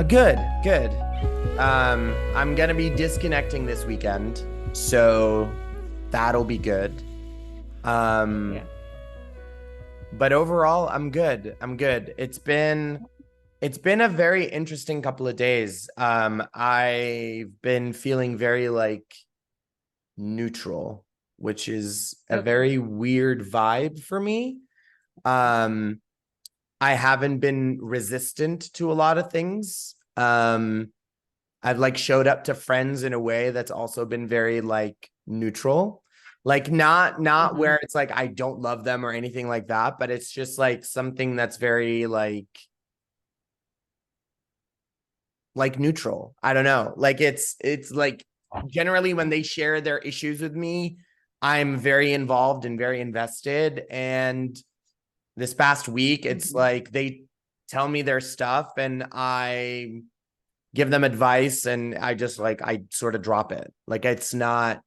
Good, good. I'm gonna be disconnecting this weekend, so that'll be good. Um, Yeah. but overall, I'm good. I'm good. It's been a very interesting couple of days. I've been feeling very like neutral, which is a Okay. very weird vibe for me. Um, I haven't been resistant to a lot of things. I've like showed up to friends in a way that's also been very like neutral. Like not hmm where it's like I don't love them or anything like that, but it's just like something that's very like neutral. I don't know. Like it's like generally when they share their issues with me, I'm very involved and very invested. And this past week, it's hmm like they tell me their stuff and I give them advice and I sort of drop it. Like it's not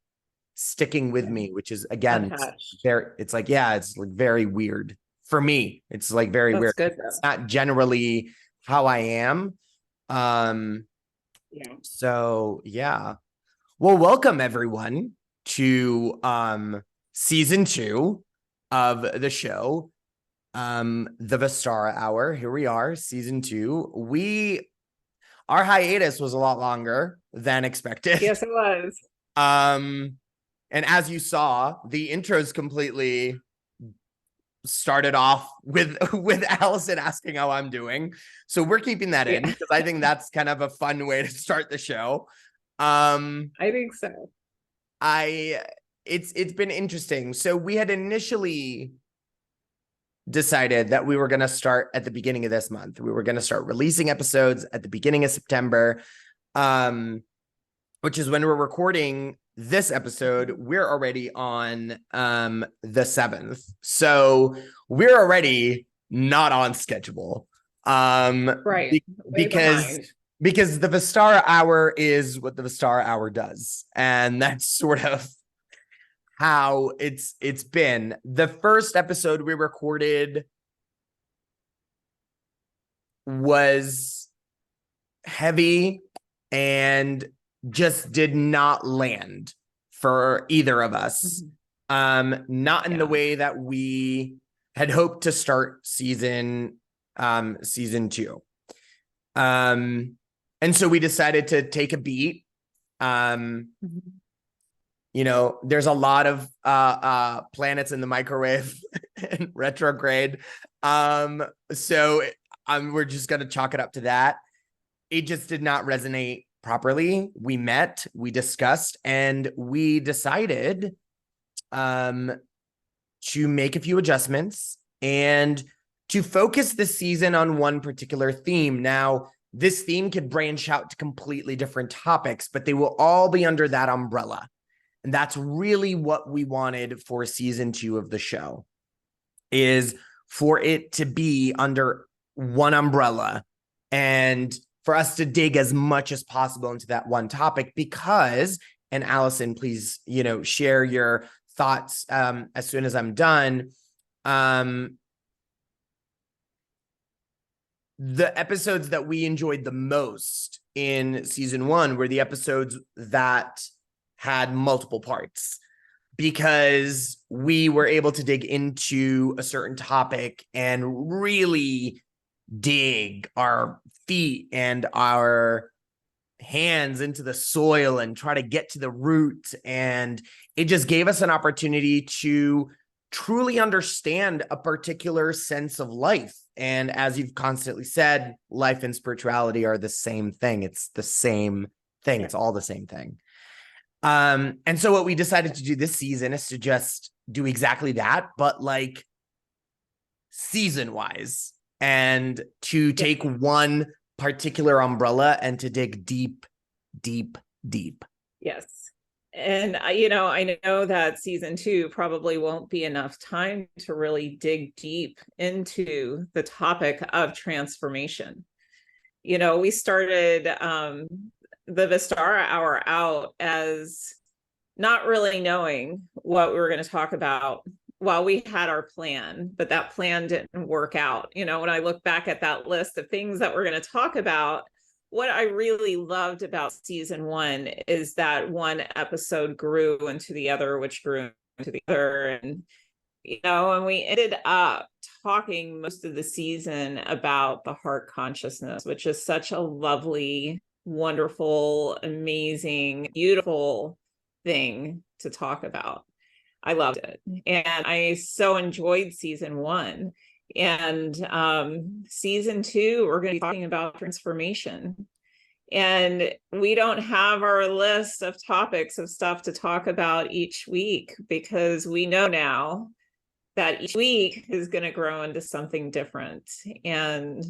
sticking with Yeah. me, which is again, Attached. it's like, yeah, it's like very weird for me. It's like very That's weird. good It's though. not generally how I am. Um, Yeah. so yeah. Well, welcome everyone to season 2 of the show. The Vistara Hour. Here we are, season 2. Our hiatus was a lot longer than expected. Yes, it was. Um, and as you saw, the intros completely started off with with Allison asking how I'm doing. So we're keeping that in Yeah, because I think that's kind of a fun way to start the show. Um, I think so. I it's been interesting. So we had initially decided that we were going to start at the beginning of this month. We were going to start releasing episodes at the beginning of September. Um, which is when we're recording this episode, we're already on the 7th. So we're already not on schedule. Right. Way Because behind. because the Vistara Hour is what the Vistara Hour does. And that's sort of how it's been. The first episode we recorded was heavy and just did not land for either of us. Mhm. Not in the Yeah. way that we had hoped to start season 2. Um, and so we decided to take a beat. Um, Mhm. there's a lot of planets in the microwave and retrograde. So we're just gonna chalk it up to that. It just did not resonate properly. We met, we discussed, and we decided um, to make a few adjustments and to focus the season on one particular theme. Now, this theme could branch out to completely different topics, but they will all be under that umbrella. And that's really what we wanted for season 2 of the show, is for it to be under one umbrella and for us to dig as much as possible into that one topic. Because, and Allison, please, share your thoughts as soon as I'm done. um the episodes that we enjoyed the most in season 1 were the episodes that had multiple parts, because we were able to dig into a certain topic and really dig our feet and our hands into the soil and try to get to the root. And it just gave us an opportunity to truly understand a particular sense of life. And as you've constantly said, life and spirituality are the same thing. It's the same thing. Yeah. It's all the same thing. And so what we decided to do this season is to just do exactly that, but like season wise, and to Yeah. take one particular umbrella and to dig deep, deep, deep. Yes. And I know that season 2 probably won't be enough time to really dig deep into the topic of transformation. We started the Vistara Hour out as not really knowing what we were going to talk about. While we had our plan, but that plan didn't work out. When I look back at that list of things that we're going to talk about, what I really loved about season one is that one episode grew into the other, which grew into the other. And, and we ended up talking most of the season about the heart consciousness, which is such a lovely, wonderful, amazing, beautiful thing to talk about. I loved it. And I so enjoyed season one. And season two, we're going to be talking about transformation. And we don't have our list of topics of stuff to talk about each week, because we know now that each week is going to grow into something different. And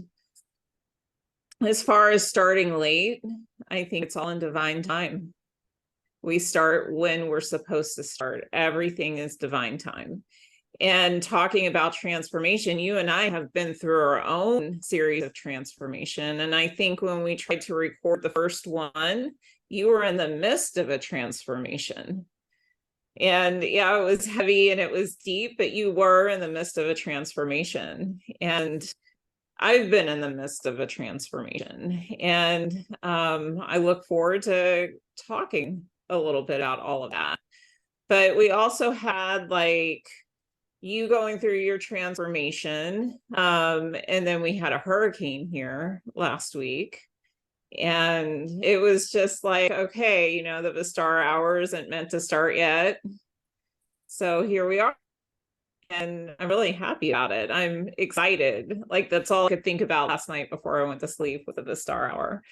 as far as starting late, I think it's all in divine time. We start when we're supposed to start. Everything is divine time. And talking about transformation, you and I have been through our own series of transformation. And I think when we tried to record the first one, you were in the midst of a transformation. And yeah, it was heavy and it was deep, but you were in the midst of a transformation. And I've been in the midst of a transformation. And I look forward to talking a little bit about all of that. But we also had like you going through your transformation. And then we had a hurricane here last week. And it was just like, okay, the Vistara Hour isn't meant to start yet. So here we are. And I'm really happy about it. I'm excited. Like that's all I could think about last night before I went to sleep with the Vistara Hour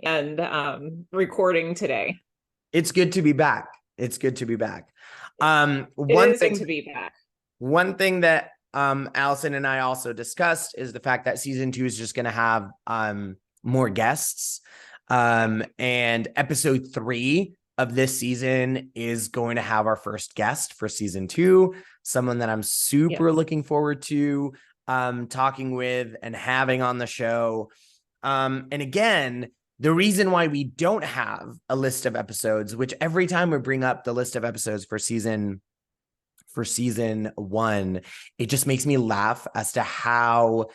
and recording today. It's good to be back. It's good to be back. One thing to be back. One thing that Allison and I also discussed is the fact that season 2 is just going to have more guests. And episode 3 of this season is going to have our first guest for season 2, someone that I'm super looking forward to talking with and having on the show. And again, the reason why we don't have a list of episodes, which every time we bring up the list of episodes for season 1, it just makes me laugh as to how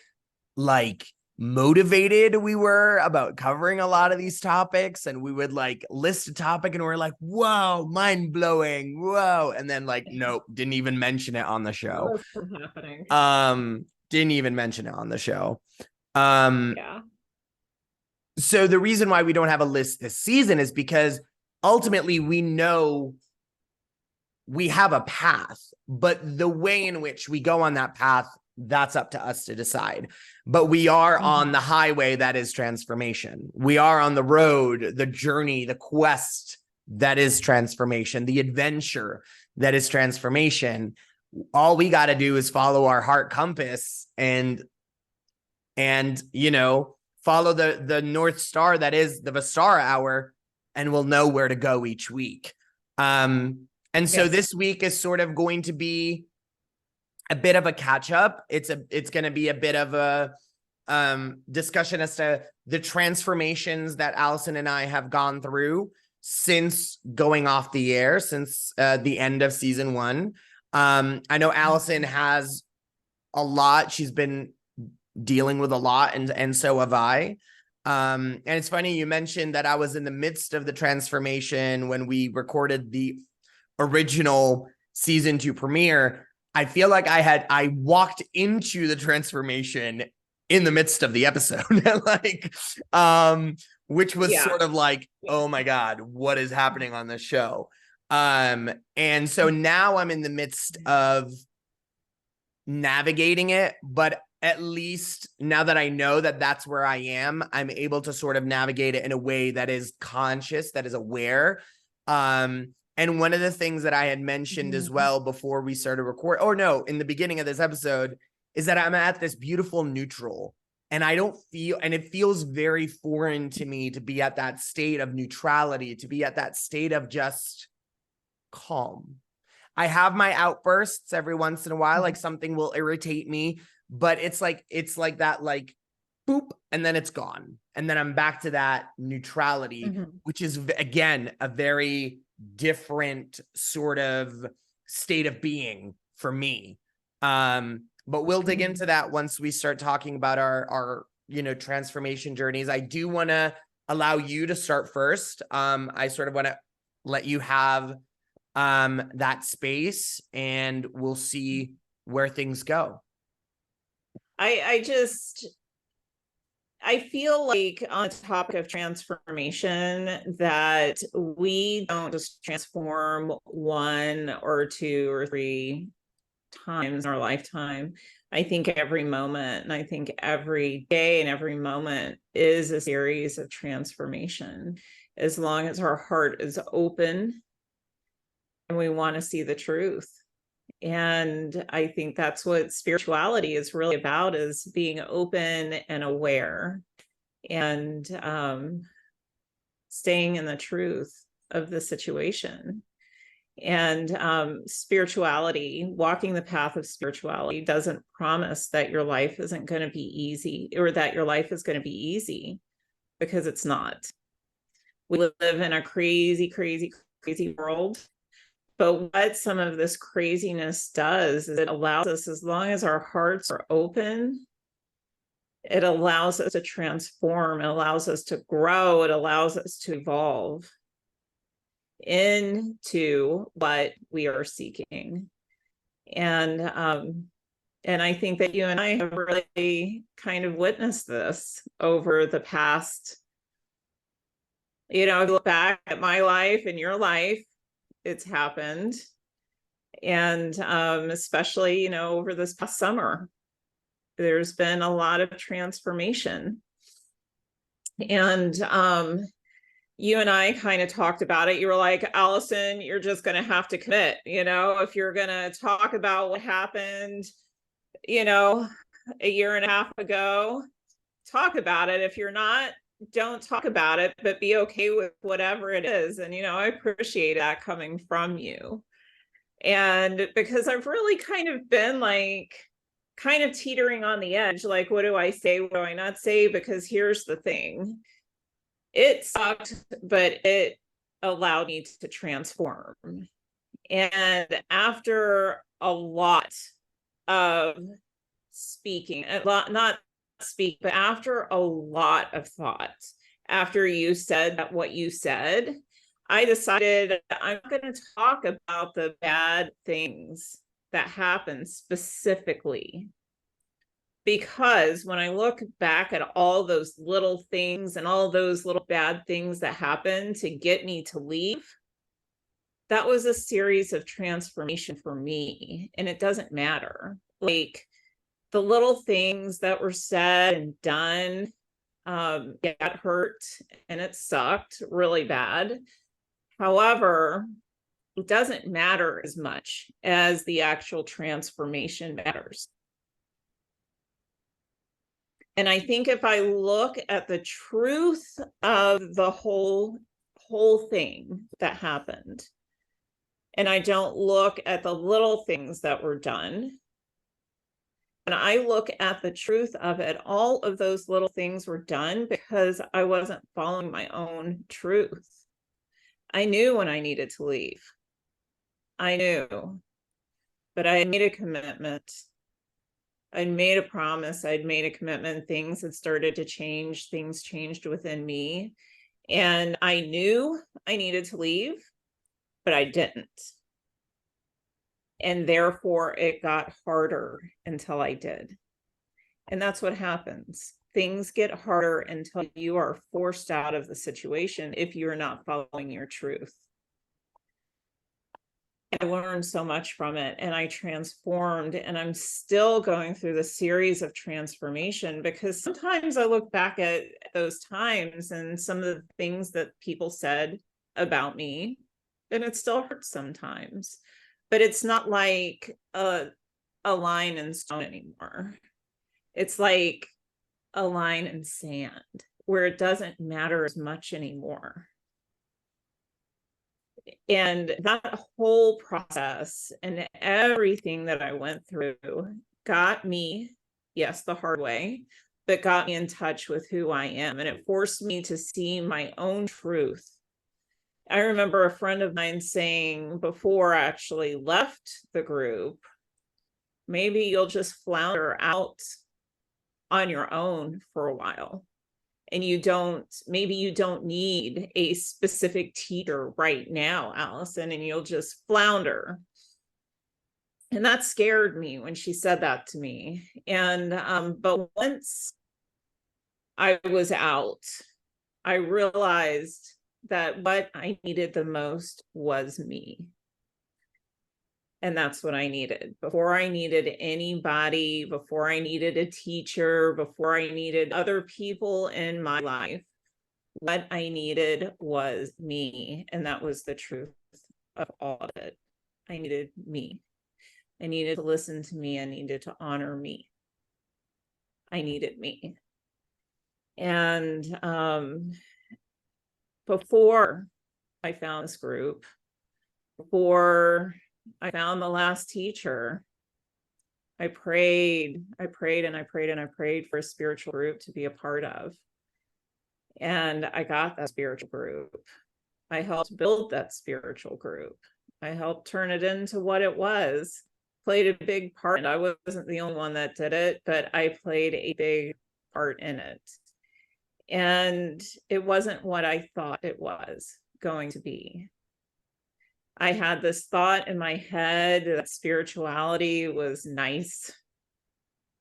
like motivated we were about covering a lot of these topics. And we would like list a topic and we're like, whoa, mind blowing. Whoa. And then like, nope, didn't even mention it on the show. What's happening? Didn't even mention it on the show. Yeah. So the reason why we don't have a list this season is because ultimately we know we have a path, but the way in which we go on that path, that's up to us to decide. But we are on the highway that is transformation. We are on the road, the journey, the quest that is transformation, the adventure that is transformation. All we got to do is follow our heart compass and follow the North Star that is the Vistara Hour, and we'll know where to go each week. And so this week is sort of going to be a bit of a catch up. It's going to be a bit of a discussion as to the transformations that Allison and I have gone through since going off the air, since the end of season 1. I know Allison has a lot. She's been dealing with a lot, and so have I. And it's funny you mentioned that I was in the midst of the transformation when we recorded the original season 2 premiere. I feel like I walked into the transformation in the midst of the episode, which was sort of like, oh my God, what is happening on this show? And so now I'm in the midst of navigating it, but at least now that I know that that's where I am, I'm able to sort of navigate it in a way that is conscious, that is aware. And one of the things that I had mentioned as well before we started record, in the beginning of this episode, is that I'm at this beautiful neutral, and it feels very foreign to me to be at that state of neutrality, to be at that state of just calm. I have my outbursts every once in a while, like something will irritate me, but it's like that, like boop, and then it's gone. And then I'm back to that neutrality, which is again, a very different sort of state of being for me. But we'll dig into that once we start talking about our transformation journeys. I do want to allow you to start first. I sort of want to let you have that space, and we'll see where things go. I feel like on the topic of transformation, that we don't just transform one or two or three times in our lifetime. I think every moment, and I think every day and every moment is a series of transformation, as long as our heart is open and we want to see the truth. And I think that's what spirituality is really about, is being open and aware, and staying in the truth of the situation. And spirituality, walking the path of spirituality, doesn't promise that your life isn't going to be easy, or that your life is going to be easy, because it's not. We live in a crazy, crazy, crazy world. But what some of this craziness does is it allows us, as long as our hearts are open, it allows us to transform, it allows us to grow, it allows us to evolve into what we are seeking. And I think that you and I have really kind of witnessed this over the past, look back at my life and your life, it's happened. And especially, over this past summer, there's been a lot of transformation. And you and I kind of talked about it. You were like, Allison, you're just going to have to commit, if you're going to talk about what happened, a year and a half ago, talk about it. If you're not, don't talk about it, but be okay with whatever it is. And, I appreciate that coming from you. And because I've really kind of been kind of teetering on the edge, like, what do I say? What do I not say? Because here's the thing. It sucked, but it allowed me to transform. And after a lot of speaking, not speak, but after a lot of thought, after you said what you said, I decided I'm going to talk about the bad things that happened specifically. Because when I look back at all those little things and all those little bad things that happened to get me to leave, that was a series of transformation for me. And it doesn't matter. Like, the little things that were said and done, got hurt, and it sucked really bad. However, it doesn't matter as much as the actual transformation matters. And I think if I look at the truth of the whole thing that happened, and I don't look at the little things that were done, and I look at the truth of it, all of those little things were done because I wasn't following my own truth. I knew when I needed to leave. I knew, but I made a commitment. I'd made a promise. I'd made a commitment. Things had started to change. Things changed within me. And I knew I needed to leave, but I didn't. And therefore, it got harder until I did. And that's what happens. Things get harder until you are forced out of the situation if you're not following your truth. I learned so much from it, and I transformed, and I'm still going through the series of transformation, because sometimes I look back at those times and some of the things that people said about me, and it still hurts sometimes, but it's not like a line in stone anymore. It's like a line in sand where it doesn't matter as much anymore. And that whole process and everything that I went through got me, yes, the hard way, but got me in touch with who I am. And it forced me to see my own truth. I remember a friend of mine saying before I actually left the group, maybe you'll just flounder out on your own for a while. And maybe you don't need a specific teacher right now, Allison, and you'll just flounder. And that scared me when she said that to me. And but once I was out, I realized that what I needed the most was me. And that's what I needed. Before I needed anybody, before I needed a teacher, before I needed other people in my life, what I needed was me. And that was the truth of all of it. I needed me. I needed to listen to me. I needed to honor me. I needed me. And before I found this group, before I found the last teacher, I prayed for a spiritual group to be a part of. And I got that spiritual group. I helped build that spiritual group. I helped turn it into what it was, played a big part. And I wasn't the only one that did it, but I played a big part in it. And it wasn't what I thought it was going to be. I had this thought in my head that spirituality was nice,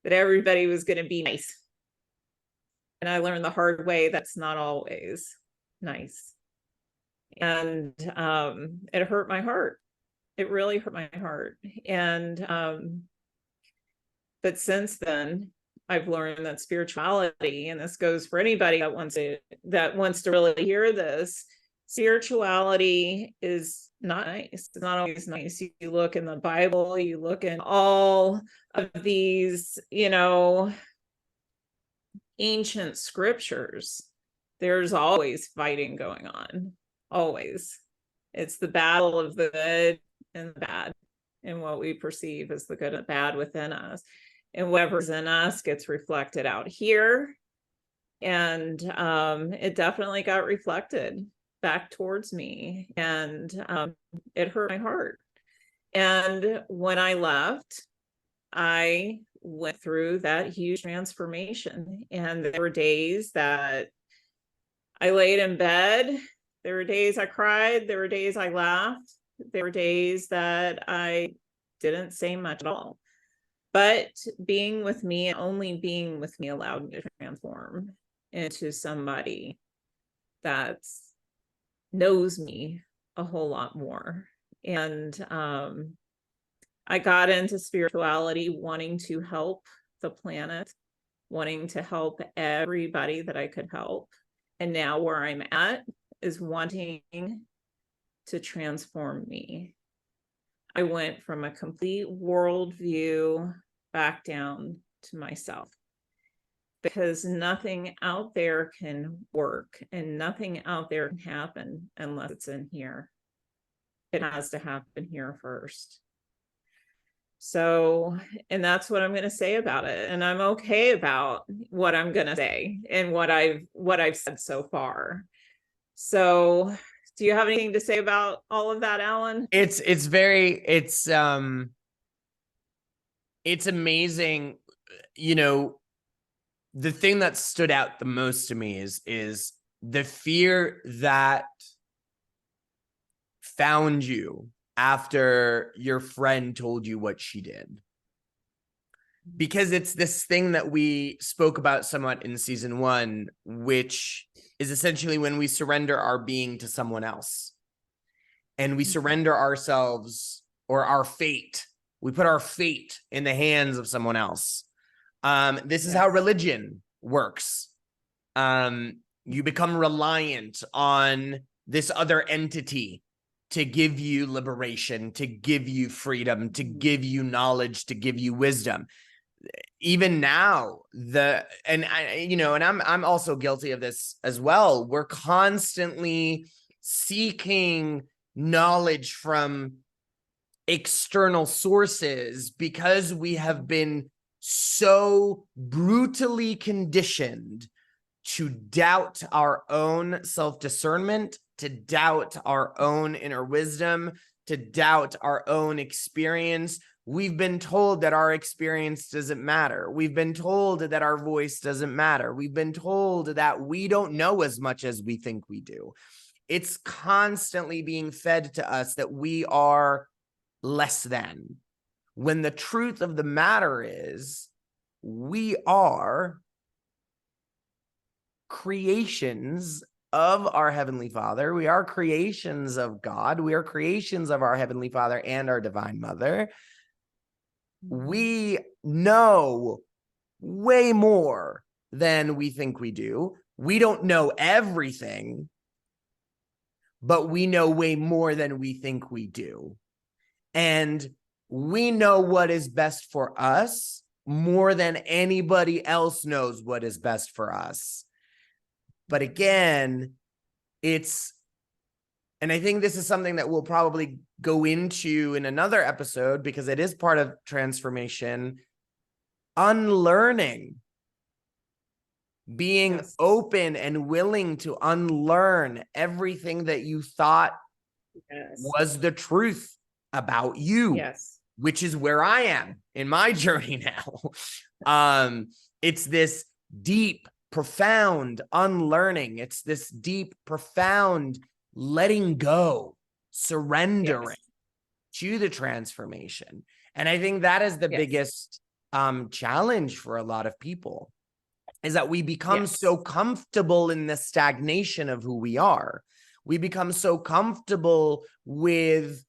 that everybody was going to be nice. And I learned the hard way that's not always nice. And it hurt my heart. It really hurt my heart. And but since then, I've learned that spirituality, and this goes for anybody that wants to really hear this, spirituality is not nice. It's not always nice. You look in the Bible, you look in all of these, ancient scriptures, there's always fighting going on. Always. It's the battle of the good and the bad, and what we perceive as the good and bad within us. And whatever's in us gets reflected out here. And it definitely got reflected back towards me. And it hurt my heart. And when I left, I went through that huge transformation. And there were days that I laid in bed. There were days I cried. There were days I laughed. There were days that I didn't say much at all. But being with me, and only being with me, allowed me to transform into somebody that knows me a whole lot more. And I got into spirituality wanting to help the planet, wanting to help everybody that I could help. And now where I'm at is wanting to transform me. I went from a complete worldview back down to myself, because nothing out there can work and nothing out there can happen unless it's in here. It has to happen here first. So, and that's what I'm going to say about it. And I'm okay about what I'm going to say and what I've said so far. So, do you have anything to say about all of that, Alan? It's amazing. The thing that stood out the most to me is the fear that found you after your friend told you what she did. Because it's this thing that we spoke about somewhat in season 1, which is essentially when we surrender our being to someone else. And we surrender ourselves, or our fate. We put our fate in the hands of someone else. This is how religion works. You become reliant on this other entity to give you liberation, to give you freedom, to give you knowledge, to give you wisdom. Even now, I'm also guilty of this as well. We're constantly seeking knowledge from external sources because we have been so brutally conditioned to doubt our own self-discernment, to doubt our own inner wisdom, to doubt our own experience. We've been told that our experience doesn't matter. We've been told that our voice doesn't matter. We've been told that we don't know as much as we think we do. It's constantly being fed to us that we are less than, when the truth of the matter is we are creations of our Heavenly Father. We are creations of God. We are creations of our Heavenly Father and our Divine Mother. We know way more than we think we do. We don't know everything, but we know way more than we think we do. And we know what is best for us more than anybody else knows what is best for us. But again, and I think this is something that we'll probably go into in another episode because it is part of transformation, unlearning, being open and willing to unlearn everything that you thought was the truth about you, which is where I am in my journey now. It's this deep, profound unlearning. It's this deep, profound letting go, surrendering to the transformation. And I think that is the biggest challenge for a lot of people, is that we become so comfortable in the stagnation of who we are. We become so comfortable with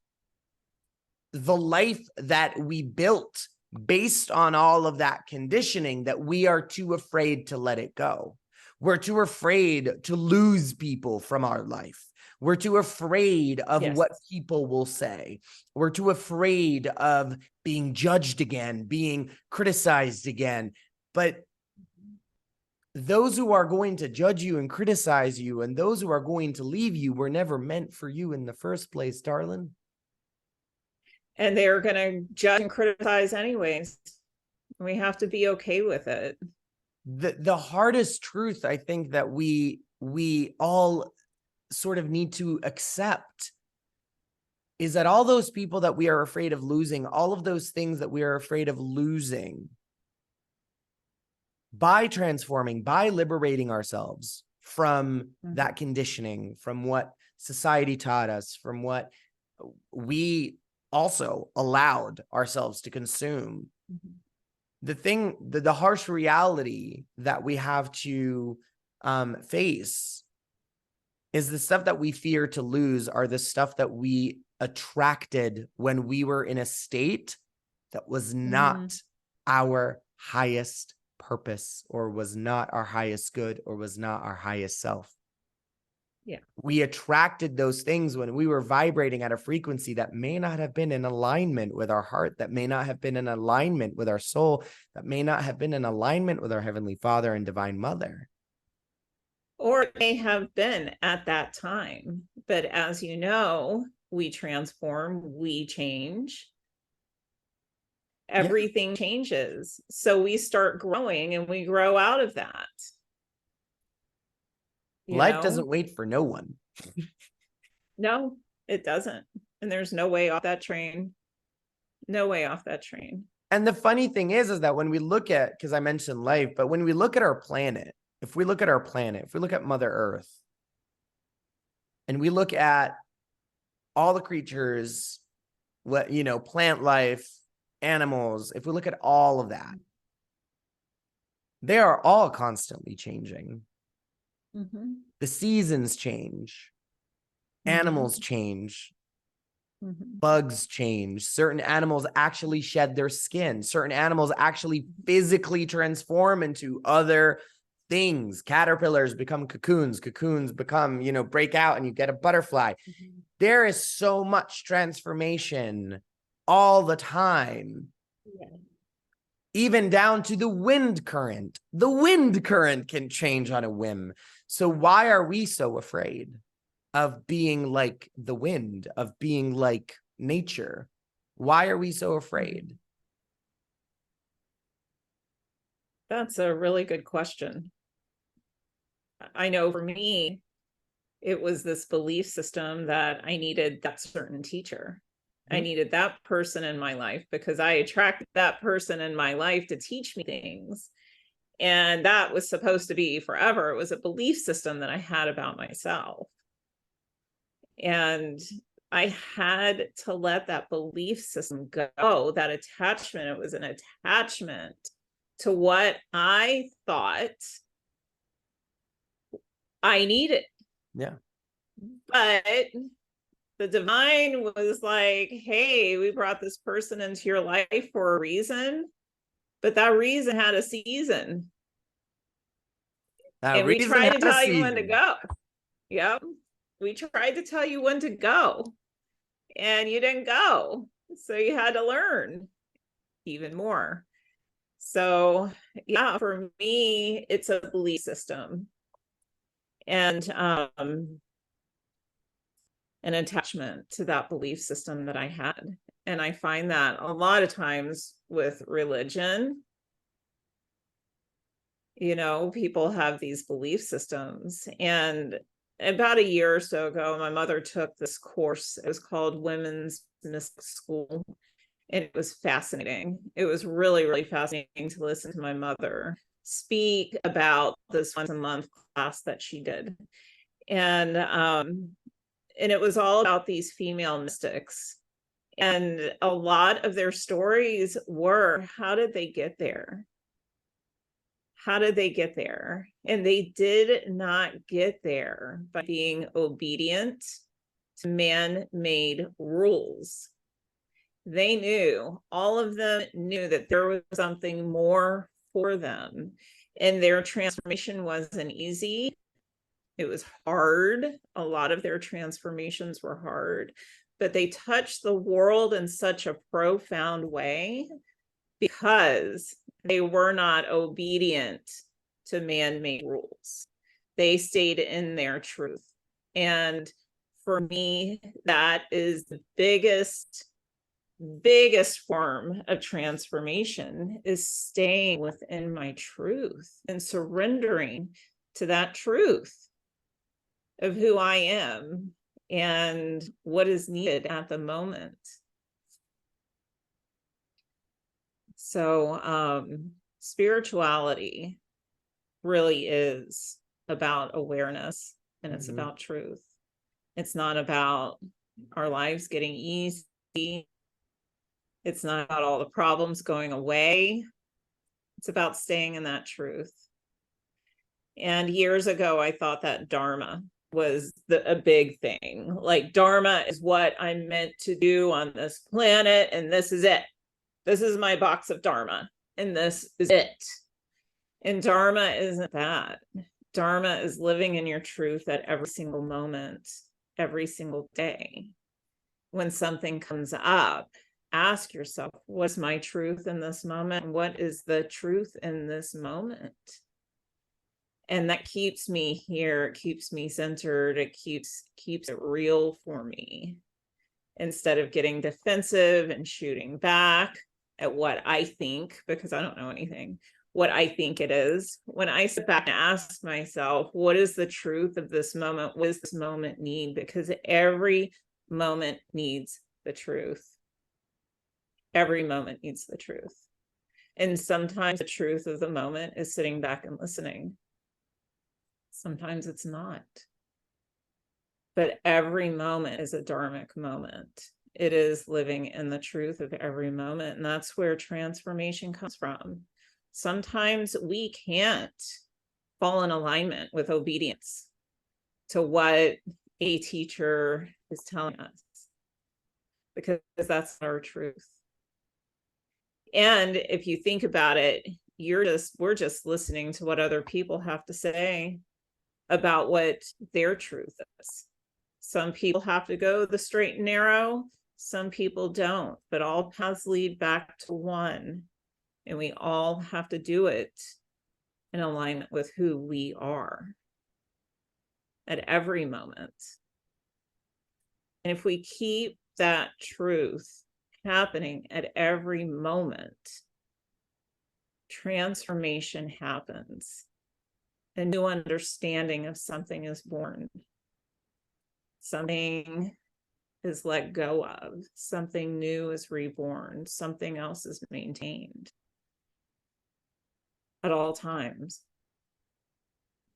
the life that we built based on all of that conditioning that we are too afraid to let it go. We're too afraid to lose people from our life. We're too afraid of what people will say. We're too afraid of being judged again, being criticized again. But those who are going to judge you and criticize you and those who are going to leave you were never meant for you in the first place, darling. And they're going to judge and criticize anyways. We have to be okay with it. The hardest truth, I think, that we all sort of need to accept is that all those people that we are afraid of losing, all of those things that we are afraid of losing, by transforming, by liberating ourselves from that conditioning, from what society taught us, from what we also allowed ourselves to consume. The harsh reality that we have to face is the stuff that we fear to lose are the stuff that we attracted when we were in a state that was not our highest purpose, or was not our highest good, or was not our highest self. We attracted those things when we were vibrating at a frequency that may not have been in alignment with our heart, that may not have been in alignment with our soul, that may not have been in alignment with our Heavenly Father and Divine Mother. Or it may have been at that time. But as you know, we transform, we change. Everything changes. So we start growing and we grow out of that. Life doesn't wait for no one. No, it doesn't. And there's no way off that train. No way off that train. And the funny thing is that when we look at, because I mentioned life, but when we look at our planet, if we look at our planet, if we look at Mother Earth, and we look at all the creatures, plant life, animals, if we look at all of that, they are all constantly changing. The seasons change, animals change, bugs change. Certain animals actually shed their skin. Certain animals actually physically transform into other things. Caterpillars become cocoons. Cocoons become, break out and you get a butterfly. There is so much transformation all the time. Even down to the wind current. The wind current can change on a whim. So why are we so afraid of being like the wind, of being like nature? Why are we so afraid? That's a really good question. I know for me, it was this belief system that I needed that certain teacher. I needed that person in my life because I attracted that person in my life to teach me things. And that was supposed to be forever. It was a belief system that I had about myself. And I had to let that belief system go, that attachment. It was an attachment to what I thought I needed. Yeah. But the divine was like, hey, we brought this person into your life for a reason, but that reason had a season. And we tried to tell you when to go. Yep. We tried to tell you when to go, and you didn't go. So you had to learn even more. So yeah, for me, it's a belief system and an attachment to that belief system that I had. And I find that a lot of times with religion, you know, people have these belief systems. And about a year or so ago, my mother took this course. It was called Women's Mystic School. And it was fascinating. It was really, really fascinating to listen to my mother speak about this once a month class that she did. And it was all about these female mystics. And a lot of their stories were, how did they get there? How did they get there? And they did not get there by being obedient to man-made rules. They knew, all of them knew that there was something more for them. And their transformation wasn't easy. It was hard. A lot of their transformations were hard, but they touched the world in such a profound way because they were not obedient to man-made rules. They stayed in their truth. And for me, that is the biggest form of transformation, is staying within my truth and surrendering to that truth of who I am and what is needed at the moment. So spirituality really is about awareness, and it's about truth. It's not about our lives getting easy. It's not about all the problems going away. It's about staying in that truth. And years ago, I thought that Dharma was a big thing. Like, Dharma is what I'm meant to do on this planet, and this is it. This is my box of Dharma, and this is it. And Dharma isn't that. Dharma is living in your truth at every single moment, every single day. When something comes up, ask yourself, what's my truth in this moment? What is the truth in this moment? And that keeps me here. It keeps me centered. It keeps it real for me, instead of getting defensive and shooting back at what I think, because I don't know anything, what I think it is. When I sit back and ask myself, what is the truth of this moment? What does this moment need? Because every moment needs the truth. Every moment needs the truth. And sometimes the truth of the moment is sitting back and listening. Sometimes it's not. But every moment is a dharmic moment. It is living in the truth of every moment. And that's where transformation comes from. Sometimes we can't fall in alignment with obedience to what a teacher is telling us, because that's our truth. And if you think about it, we're just listening to what other people have to say about what their truth is. Some people have to go the straight and narrow, some people don't, but all paths lead back to one. And we all have to do it in alignment with who we are at every moment. And if we keep that truth happening at every moment, transformation happens. A new understanding of something is born. Something is let go of, something new is reborn, something else is maintained at all times.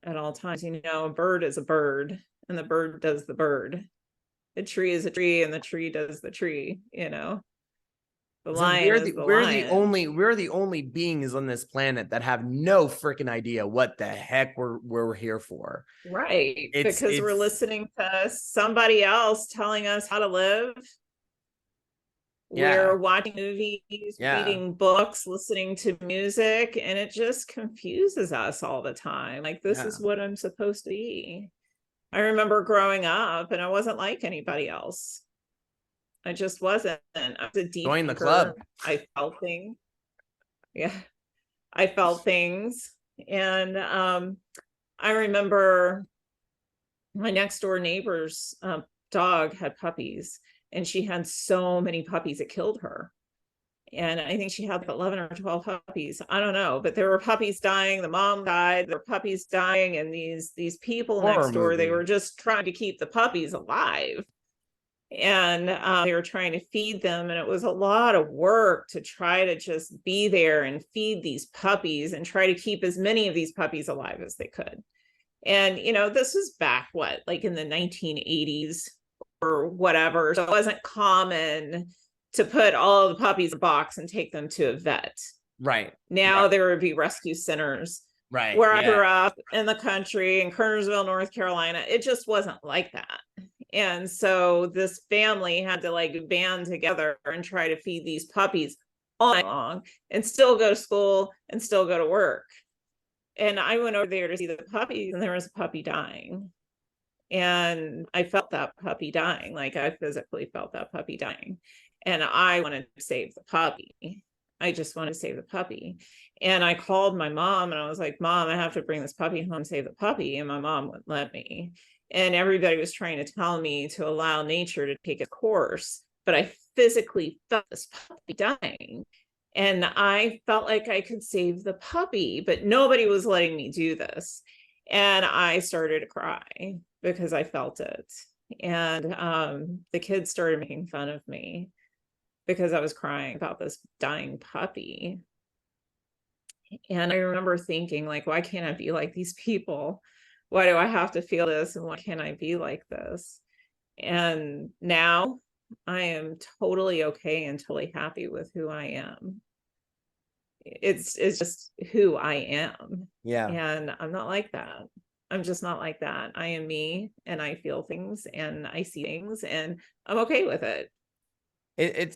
At all times, you know, a bird is a bird, and the bird does the bird. A tree is a tree, and the tree does the tree, you know. The It's like lion is the lion. we're the only beings on this planet that have no freaking idea what the heck we're here for. Right, because we're It's listening to somebody else telling us how to live. yeah, We're watching movies, yeah. reading books, listening to music, and it just confuses us all the time. Like, this Yeah. is what I'm supposed to be. I remember growing up and I wasn't like anybody else. I just wasn't. I was a deep Join the club. thinker. I felt things. Yeah. I felt things. And I remember my next door neighbor's dog had puppies, and she had so many puppies it killed her. And I think she had like 11 or 12 puppies. I don't know, but there were puppies dying. The mom died. There were puppies dying, and these people Horror next door, they movie. were just trying to keep the puppies alive. And they were trying to feed them, and it was a lot of work to try to just be there and feed these puppies and try to keep as many of these puppies alive as they could. And you know, this was back what, like in the 1980s or whatever, so it wasn't common to put all the puppies in a box and take them to a vet. Right. Now Right. there would be rescue centers. Right. Where I Yeah. grew up in the country in Kernersville, North Carolina, it just wasn't like that. And so this family had to like band together and try to feed these puppies all night long and still go to school and still go to work. And I went over there to see the puppies, and there was a puppy dying. And I felt that puppy dying. Like, I physically felt that puppy dying. And I wanted to save the puppy. I just wanted to save the puppy. And I called my mom and I was like, Mom, I have to bring this puppy home, save the puppy. And my mom wouldn't let me. And everybody was trying to tell me to allow nature to take a course. But I physically felt this puppy dying. And I felt like I could save the puppy, but nobody was letting me do this. And I started to cry because I felt it. And the kids started making fun of me because I was crying about this dying puppy. And I remember thinking, like, why can't I be like these people? Why do I have to feel this? And why can't I be like this? And now I am totally okay and totally happy with who I am. It's just who I am. Yeah. And I'm not like that. I'm just not like that. I am me, and I feel things and I see things, and I'm okay with it.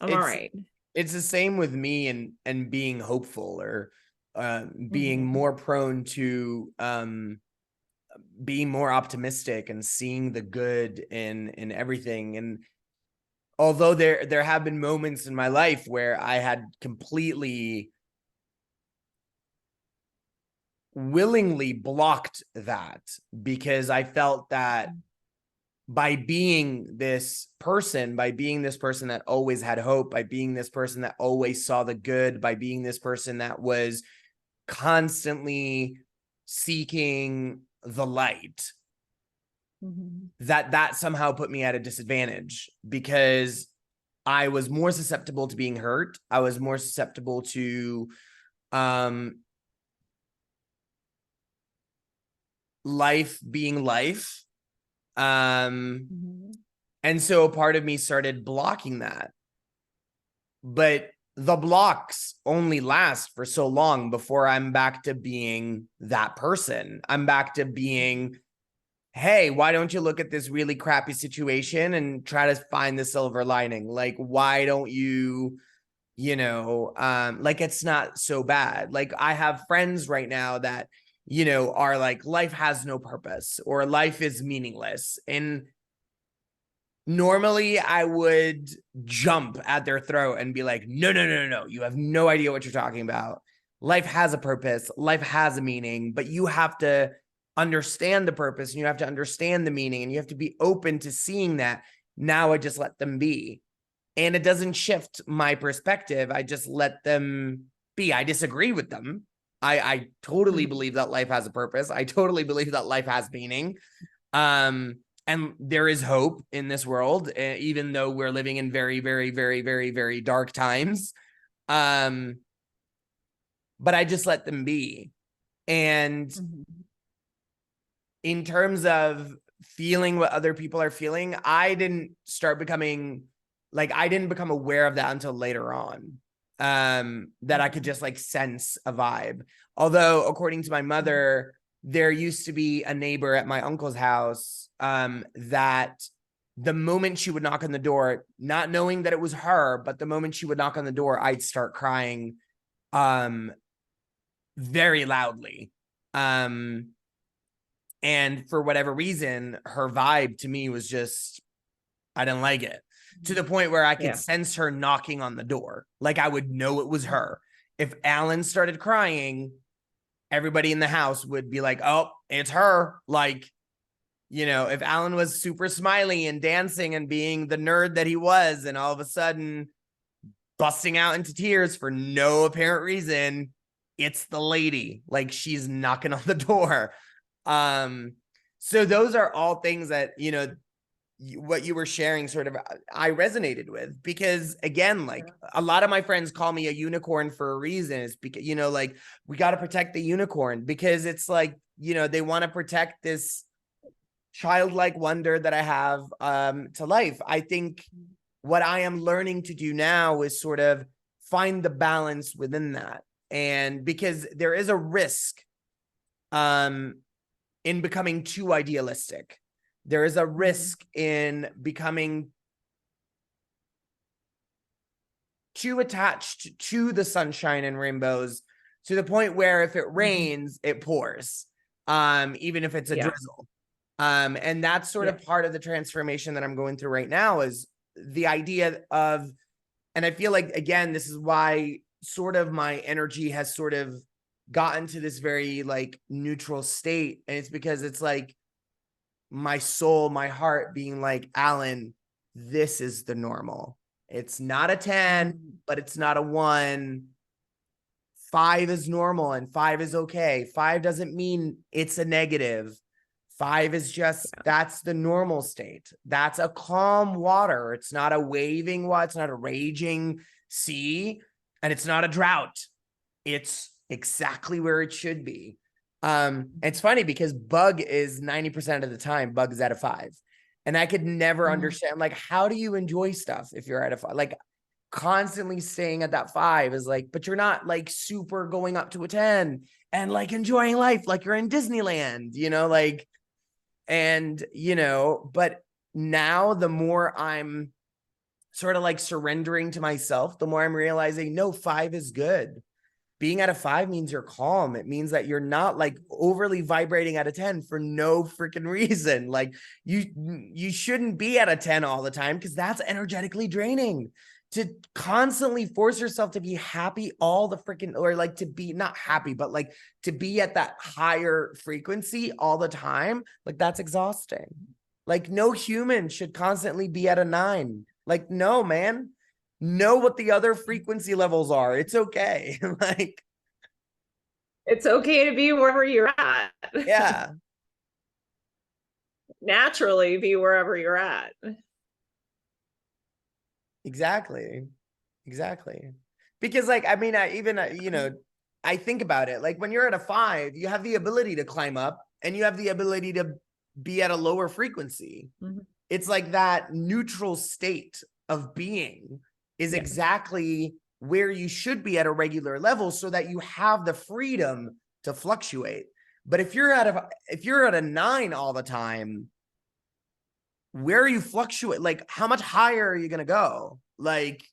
I'm all right. It's the same with me and being hopeful, or being Mhm. more prone to being more optimistic and seeing the good in everything. And although there have been moments in my life where I had completely willingly blocked that, because I felt that by being this person that always had hope, by being this person that always saw the good, by being this person that was constantly seeking the light, that somehow put me at a disadvantage, because I was more susceptible to being hurt. I was more susceptible to life being life. And so a part of me started blocking that. But the blocks only last for so long before I'm back to being that person. I'm back to being, hey, why don't you look at this really crappy situation and try to find the silver lining? Like, why don't you, like, it's not so bad. Like, I have friends right now that, are like, life has no purpose, or life is meaningless. And normally I would jump at their throat and be like, no, no, no, no, no. You have no idea what you're talking about. Life has a purpose. Life has a meaning, but you have to understand the purpose, and you have to understand the meaning, and you have to be open to seeing that. Now I just let them be. And it doesn't shift my perspective. I just let them be. I disagree with them. I totally believe that life has a purpose. I totally believe that life has meaning. and there is hope in this world, even though we're living in very, very, very, very, very dark times. But I just let them be. And in terms of feeling what other people are feeling, I didn't become aware of that until later on. That I could just like sense a vibe. Although, according to my mother, there used to be a neighbor at my uncle's house that the moment she would knock on the door, not knowing that it was her, but the moment she would knock on the door, I'd start crying very loudly. And for whatever reason, her vibe to me was just, I didn't like it, to the point where I could sense her knocking on the door. Like I would know it was her. If Alan started crying, everybody in the house would be like, oh, it's her. Like, you know, if Alan was super smiley and dancing and being the nerd that he was, and all of a sudden busting out into tears for no apparent reason, it's the lady. Like she's knocking on the door. So those are all things that, you know, what you were sharing sort of I resonated with, because again, like a lot of my friends call me a unicorn for a reason. It's because, you know, like we got to protect the unicorn, because it's like, you know, they want to protect this childlike wonder that I have to life. I think what I am learning to do now is sort of find the balance within that. And because there is a risk in becoming too idealistic. There is a risk in becoming too attached to the sunshine and rainbows, to the point where if it rains, it pours, even if it's a drizzle. And that's sort of part of the transformation that I'm going through right now, is the idea of, and I feel like, again, this is why sort of my energy has sort of gotten to this very like neutral state. And it's because it's like my soul, my heart being like, Alan, this is the normal. It's not a 10, but it's not a 1. 5 is normal and 5 is okay. 5 doesn't mean it's a negative. 5 is just, that's the normal state. That's a calm water. It's not a waving water. It's not a raging sea, and it's not a drought. It's exactly where it should be. It's funny because Bug is 90% of the time, Bug is at a 5. And I could never understand, like, how do you enjoy stuff if you're at a 5? Like, constantly staying at that 5 is like, but you're not like super going up to a 10 and like enjoying life like you're in Disneyland, you know, like, and, you know, but now the more I'm sort of like surrendering to myself, the more I'm realizing, no, 5 is good. Being at a 5 means you're calm. It means that you're not like overly vibrating at a 10 for no freaking reason. Like you shouldn't be at a 10 all the time, because that's energetically draining. To constantly force yourself to be happy all the freaking, or like to be not happy, but like to be at that higher frequency all the time, like that's exhausting. Like no human should constantly be at a 9. Like, no, man. Know what the other frequency levels are. It's okay. Like, it's okay to be wherever you're at. Yeah. Naturally be wherever you're at. Exactly. Because like, I mean, you know, I think about it, like when you're at a 5, you have the ability to climb up and you have the ability to be at a lower frequency. It's like that neutral state of being is exactly where you should be at a regular level, so that you have the freedom to fluctuate. But if you're at a 9 all the time, where are you fluctuate? Like, how much higher are you going to go? Like,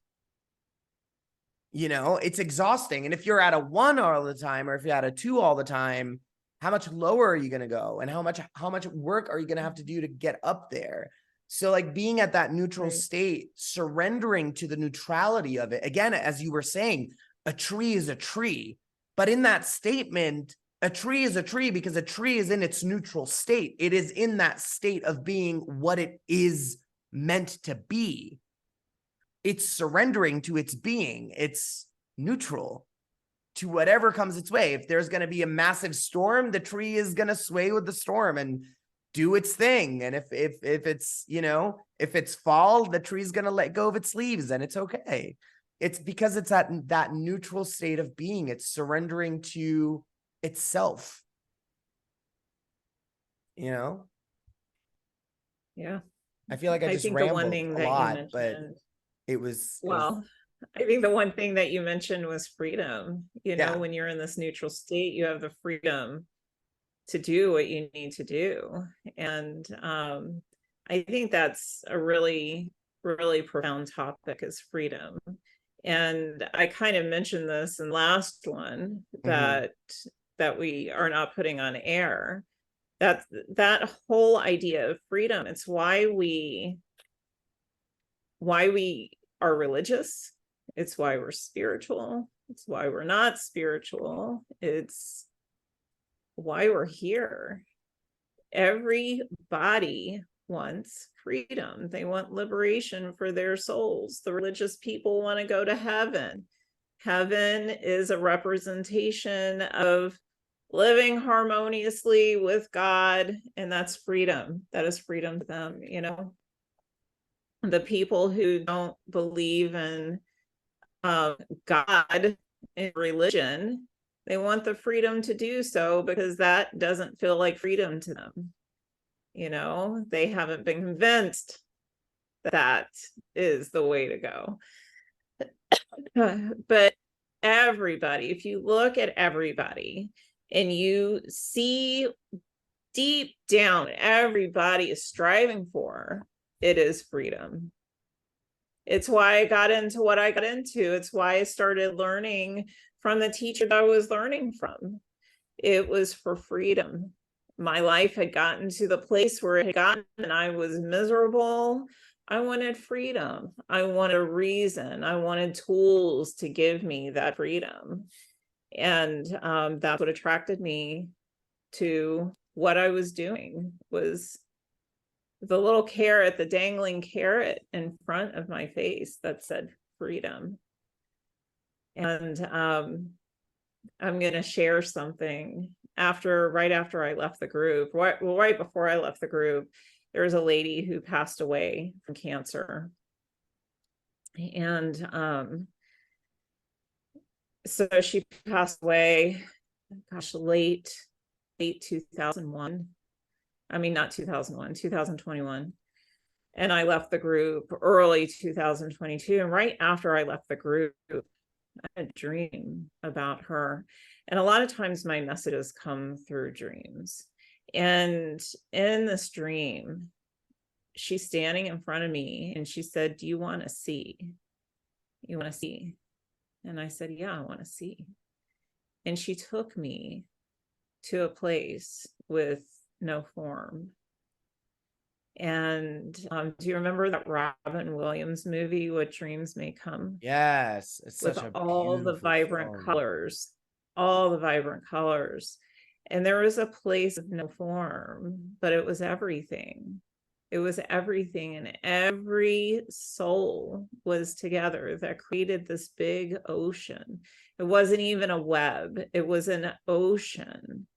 you know, it's exhausting. And if you're at a 1 all the time, or if you're at a 2 all the time, how much lower are you going to go? And how much work are you going to have to do to get up there? So like being at that neutral state, surrendering to the neutrality of it. Again, as you were saying, a tree is a tree. But in that statement, a tree is a tree because a tree is in its neutral state. It is in that state of being what it is meant to be. It's surrendering to its being. It's neutral to whatever comes its way. If there's going to be a massive storm, the tree is going to sway with the storm and do its thing. And if it's, you know, if it's fall, the tree's going to let go of its leaves and it's okay. It's because it's at that neutral state of being. It's surrendering to itself, you know? Yeah. I feel like I I just think the one rambled thing a that you lot, but mentioned, it was, well, I think the one thing that you mentioned was freedom. You know, yeah. when you're in this neutral state, you have the freedom to do what you need to do. And I think that's a really, really profound topic, is freedom. And I kind of mentioned this in the last one Mhm. that we are not putting on air. That whole idea of freedom, it's why we are religious. It's why we're spiritual. It's why we're not spiritual. It's why we're here. Everybody wants freedom. They want liberation for their souls. The religious people want to go to heaven. Heaven is a representation of living harmoniously with God, and that's freedom. That is freedom to them, you know. The people who don't believe in God and religion, they want the freedom to do so because that doesn't feel like freedom to them. You know, they haven't been convinced that is the way to go. But everybody, if you look at everybody and you see deep down, everybody is striving for, it is freedom. It's why I got into what I got into. It's why I started learning from the teacher that I was learning from. It was for freedom. My life had gotten to the place where it had gotten and I was miserable. I wanted freedom. I wanted a reason. I wanted tools to give me that freedom. And that's what attracted me to what I was doing, was the little carrot, the dangling carrot in front of my face that said freedom. And I'm going to share something right after I left the group. Right before I left the group, there was a lady who passed away from cancer. And so she passed away, gosh, late 2001. I mean, not 2001, 2021. And I left the group early 2022. And right after I left the group, I had a dream about her. And a lot of times my messages come through dreams. And in this dream, she's standing in front of me and she said, "Do you want to see? You want to see?" And I said, "Yeah, I want to see." And she took me to a place with no form. And do you remember that Robin Williams movie, What Dreams May Come? Yes. It's With such a all the beautiful vibrant film. colors, all the vibrant colors. And there was a place of no form, but it was everything. It was everything, and every soul was together that created this big ocean. It wasn't even a web, it was an ocean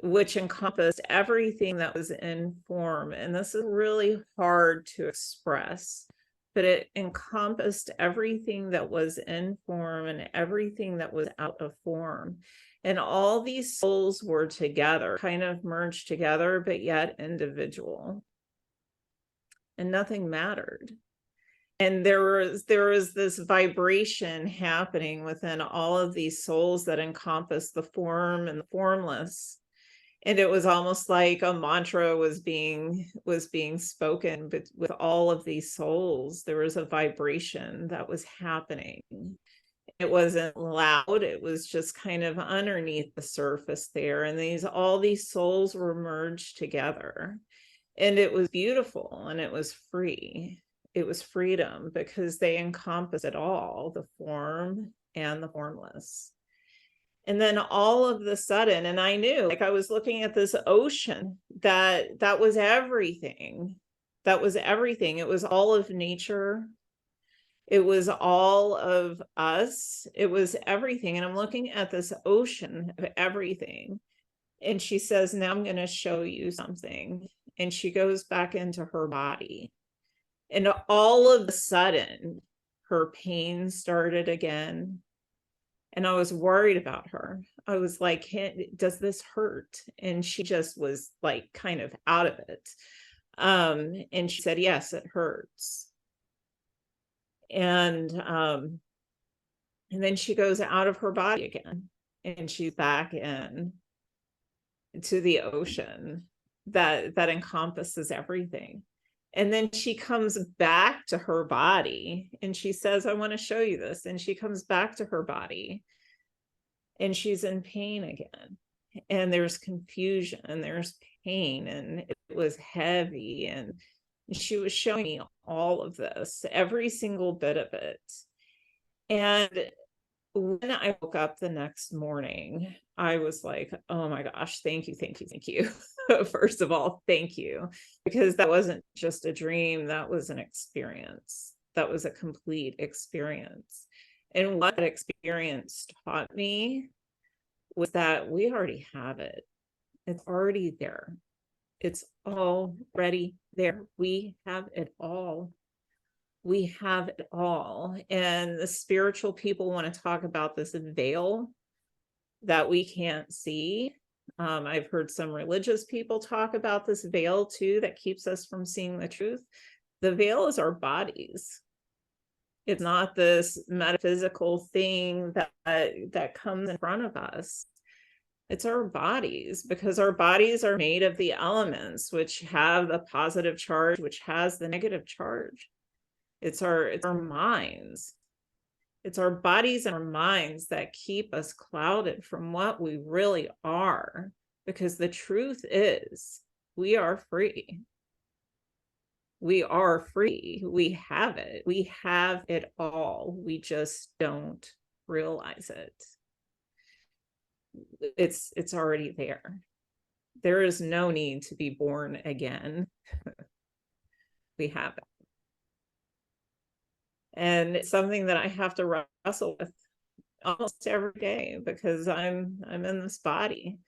which encompassed everything that was in form. And this is really hard to express, but it encompassed everything that was in form and everything that was out of form. And all these souls were together, kind of merged together, but yet individual. And nothing mattered. And there was this vibration happening within all of these souls that encompassed the form and the formless. And it was almost like a mantra was being spoken, but with all of these souls there was a vibration that was happening. It wasn't loud, it was just kind of underneath the surface there, and all these souls were merged together. And it was beautiful, and it was free. It was freedom because they encompass it all, the form and the formless. And then all of the sudden, and I knew, like, I was looking at this ocean that was everything. That was everything. It was all of nature. It was all of us. It was everything. And I'm looking at this ocean of everything. And she says, now I'm going to show you something. And she goes back into her body. And all of a sudden, her pain started again. And I was worried about her. I was like, does this hurt? And she just was like kind of out of it. And she said, yes, it hurts. And then she goes out of her body again, and she's back in to the ocean that encompasses everything. And then she comes back to her body and she says, I want to show you this. And she comes back to her body and she's in pain again. And there's confusion and there's pain, and it was heavy. And she was showing me all of this, every single bit of it. And when I woke up the next morning, I was like, oh my gosh, thank you, thank you, thank you. First of all, thank you, because that wasn't just a dream, that was an experience. That was a complete experience. And what that experience taught me was that we already have it. It's already there. It's already there. We have it all. We have it all. And the spiritual people want to talk about this veil that we can't see. I've heard some religious people talk about this veil too, that keeps us from seeing the truth. The veil is our bodies. It's not this metaphysical thing that comes in front of us. It's our bodies, because our bodies are made of the elements, which have the positive charge, which has the negative charge. It's our minds. It's our bodies and our minds that keep us clouded from what we really are, because the truth is we are free. We are free. We have it. We have it all. We just don't realize it. It's already there. There is no need to be born again. We have it. And it's something that I have to wrestle with almost every day, because I'm in this body.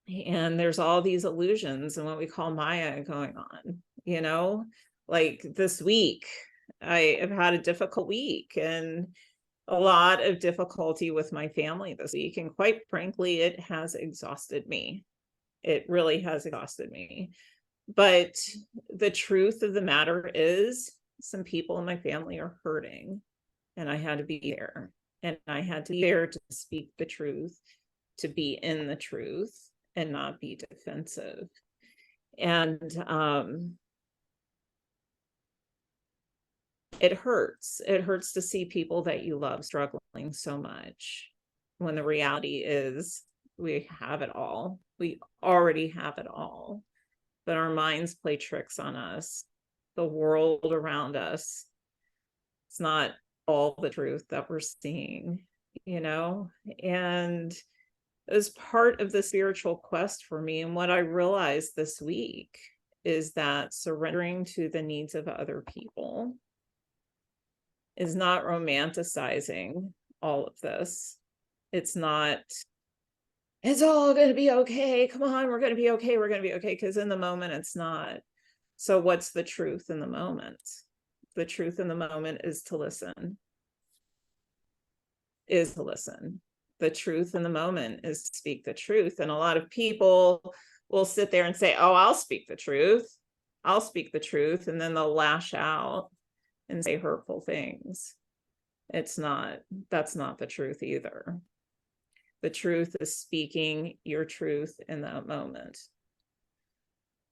And there's all these illusions and what we call Maya going on, like this week, I have had a difficult week and a lot of difficulty with my family this week. And quite frankly, it has exhausted me. It really has exhausted me. But the truth of the matter is, some people in my family are hurting, and I had to be there. And I had to be there to speak the truth, to be in the truth, and not be defensive. And it hurts. It hurts to see people that you love struggling so much, when the reality is we have it all. We already have it all. But our minds play tricks on us. The world around us, it's not all the truth that we're seeing, and it was part of the spiritual quest for me. And what I realized this week is that surrendering to the needs of other people is not romanticizing all of this. It's not, it's all going to be okay. Come on, we're going to be okay. We're going to be okay. Because in the moment, it's not. So what's the truth in the moment? The truth in the moment is to listen. The truth in the moment is to speak the truth. And a lot of people will sit there and say, oh, I'll speak the truth. I'll speak the truth. And then they'll lash out and say hurtful things. That's not the truth either. The truth is speaking your truth in that moment.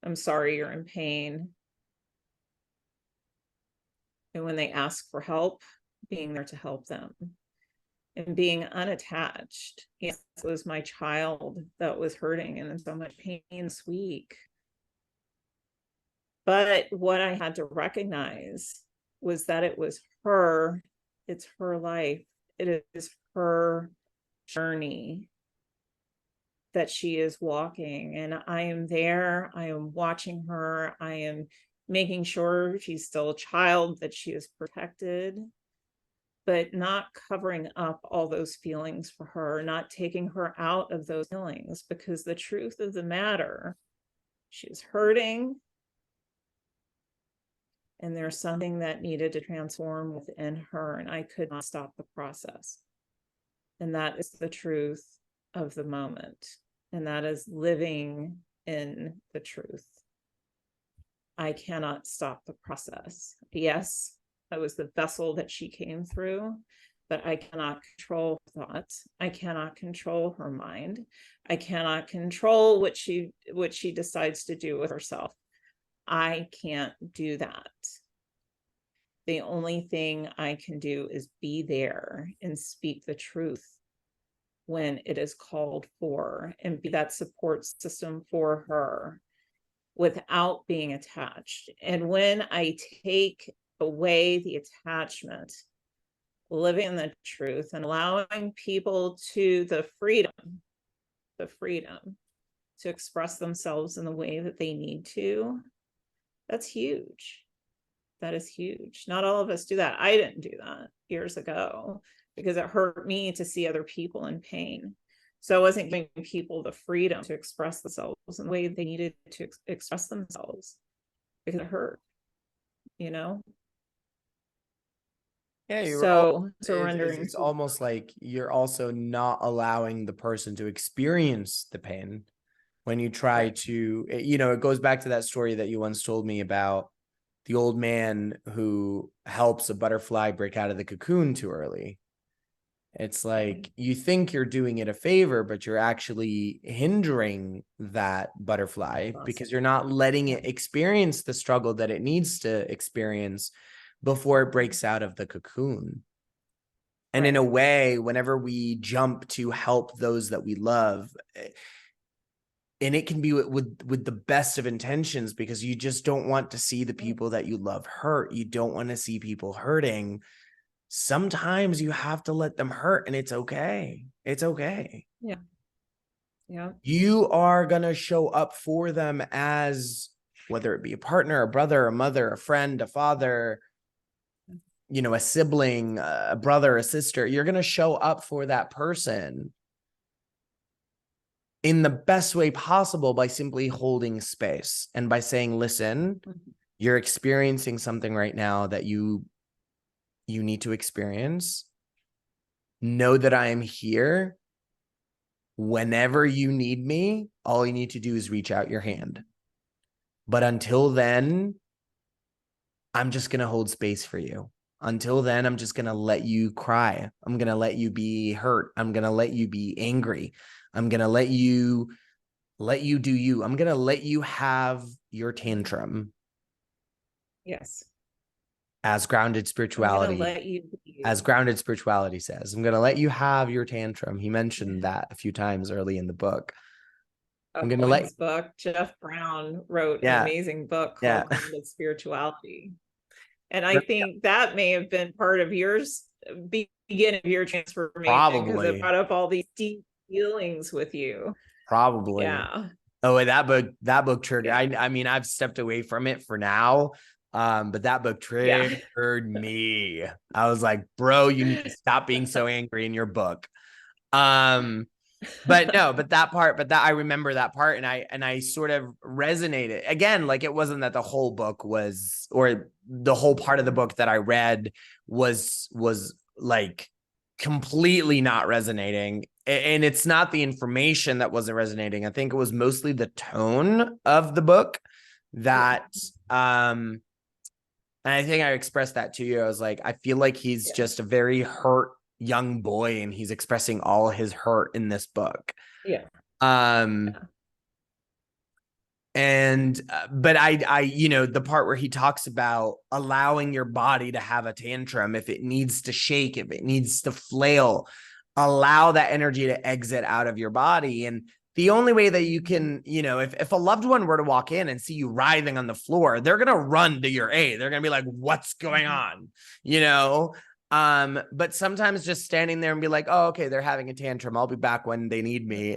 I'm sorry you're in pain. And when they ask for help, being there to help them. And being unattached. Yes, it was my child that was hurting and in so much pain this week. But what I had to recognize was that it was her, it's her life. It is her journey that she is walking. And I am there. I am watching her. I am making sure she's still a child, that she is protected. but not covering up all those feelings for her, not taking her out of those feelings, because the truth of the matter, she's hurting, and there's something that needed to transform within her, and I could not stop the process. And that is the truth of the moment, and that is living in the truth. I cannot stop the process. Yes, I was the vessel that she came through, but I cannot control thoughts. I cannot control her mind. I cannot control what she decides to do with herself. I can't do that. The only thing I can do is be there and speak the truth when it is called for, and be that support system for her without being attached. And when I take away the attachment, living in the truth and allowing people to the freedom to express themselves in the way that they need to, that's huge. That is huge. Not all of us do that. I didn't do that years ago because it hurt me to see other people in pain. So I wasn't giving people the freedom to express themselves in the way they needed to express themselves because it hurt, you know? Yeah, so surrendering. It's almost like you're also not allowing the person to experience the pain when you try to, it goes back to that story that you once told me about the old man who helps a butterfly break out of the cocoon too early. It's like you think you're doing it a favor, but you're actually hindering that butterfly because you're not letting it experience the struggle that it needs to experience before it breaks out of the cocoon. And in a way, whenever we jump to help those that we love, and it can be with the best of intentions, because you just don't want to see the people that you love hurt. You don't want to see people hurting. Sometimes you have to let them hurt, and it's okay. It's okay. Yeah. Yeah. You are going to show up for them as, whether it be a partner, a brother, a mother, a friend, a father, a sibling, a brother, a sister. You're going to show up for that person in the best way possible by simply holding space and by saying, listen, you're experiencing something right now that you need to experience. Know that I am here. Whenever you need me, all you need to do is reach out your hand. But until then, I'm just going to hold space for you. Until then, I'm just going to let you cry. I'm going to let you be hurt. I'm going to let you be angry. I'm going to let you do you. I'm going to let you have your tantrum. Yes. As grounded spirituality says, I'm going to let you have your tantrum. He mentioned that a few times early in the book. I'm going to let his book. Jeff Brown wrote an amazing book called Grounded Spirituality. And I think that may have been part of yours, beginning of your transformation, because it brought up all these deep feelings with you. Probably. Yeah. Oh, that book triggered. I mean, I've stepped away from it for now. But that book triggered me. I was like, bro, you need to stop being so angry in your book. But I remember that part, and I sort of resonated again. Like, it wasn't that the whole book was, or the whole part of the book that I read was like completely not resonating. And it's not the information that wasn't resonating. I think it was mostly the tone of the book that, and I think I expressed that to you. I was like, I feel like he's just a very hurt young boy, and he's expressing all his hurt in this book. And but I the part where he talks about allowing your body to have a tantrum, if it needs to shake, if it needs to flail, allow that energy to exit out of your body. And the only way that you can, if a loved one were to walk in and see you writhing on the floor, they're going to run to your aid. They're going to be like, what's going on? But sometimes just standing there and be like, oh, okay, they're having a tantrum. I'll be back when they need me.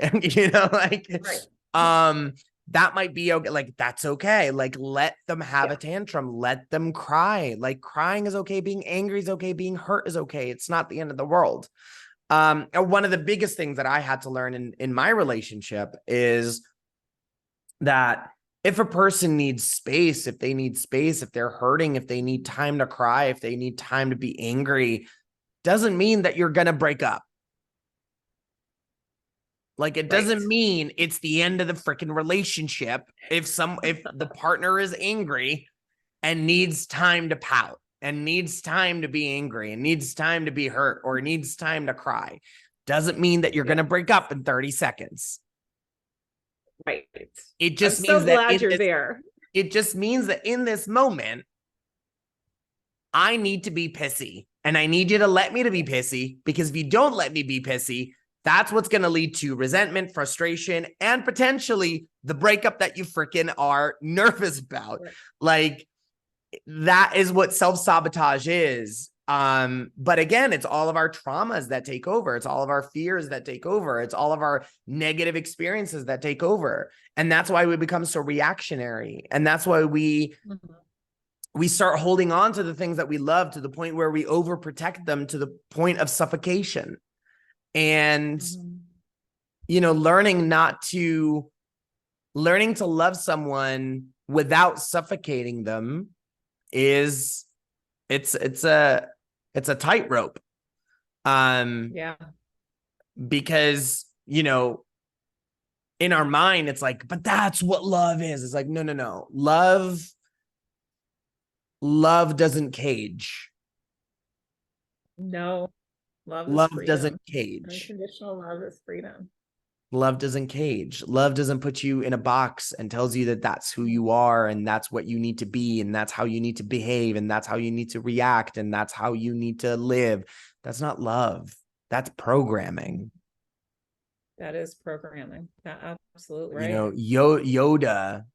that might be okay. Like, that's okay. Like, let them have a tantrum. Let them cry. Like, crying is okay. Being angry is okay. Being hurt is okay. It's not the end of the world. And one of the biggest things that I had to learn in my relationship is that if a person needs space, if they need space, if they're hurting, if they need time to cry, if they need time to be angry, doesn't mean that you're going to break up. Like, it doesn't mean it's the end of the freaking relationship if the partner is angry and needs time to pout and needs time to be angry and needs time to be hurt or needs time to cry. Doesn't mean that you're going to break up in 30 seconds. Right. It just I'm so glad you're there. It just means that in this moment, I need to be pissy, and I need you to let me to be pissy, because if you don't let me be pissy, that's what's going to lead to resentment, frustration, and potentially the breakup that you freaking are nervous about. Right. Like, that is what self-sabotage is. But again, it's all of our traumas that take over. It's all of our fears that take over. It's all of our negative experiences that take over. And that's why we become so reactionary. And that's why we start holding on to the things that we love to the point where we overprotect them to the point of suffocation. And, learning to love someone without suffocating them it's a tightrope. Because, in our mind, it's like, but that's what love is. It's like, no. Love doesn't cage. No, love doesn't cage. Unconditional love is freedom. Love doesn't cage. Love doesn't put you in a box and tells you that that's who you are and that's what you need to be and that's how you need to behave and that's how you need to react and that's how you need to live. That's not love. That's programming. That is programming. That absolutely right. Yoda,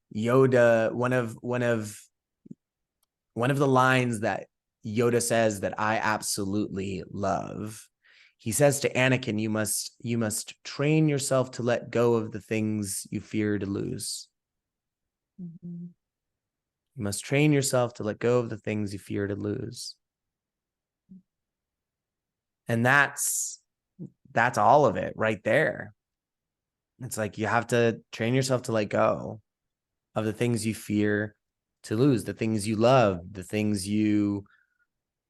one of the lines that Yoda says that I absolutely love. He says to Anakin, you must train yourself to let go of the things you fear to lose. You must train yourself to let go of the things you fear to lose. And that's all of it right there. It's like you have to train yourself to let go of the things you fear to lose, the things you love, the things you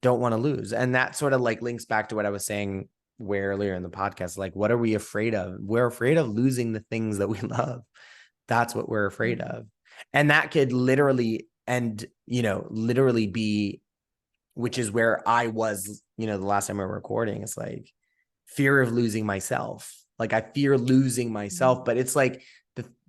don't want to lose. And that sort of like links back to what I was saying way earlier in the podcast. Like, what are we afraid of? We're afraid of losing the things that we love. That's what we're afraid of. And that could literally be, which is where I was, the last time we were recording. It's like fear of losing myself. Like, I fear losing myself, but it's like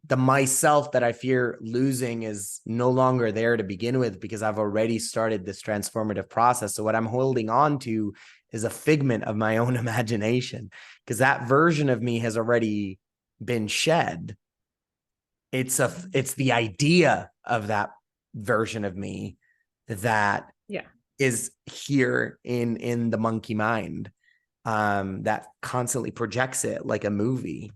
the myself that I fear losing is no longer there to begin with, because I've already started this transformative process. So what I'm holding on to is a figment of my own imagination, because that version of me has already been shed. It's the idea of that version of me that is here in the monkey mind, that constantly projects it like a movie.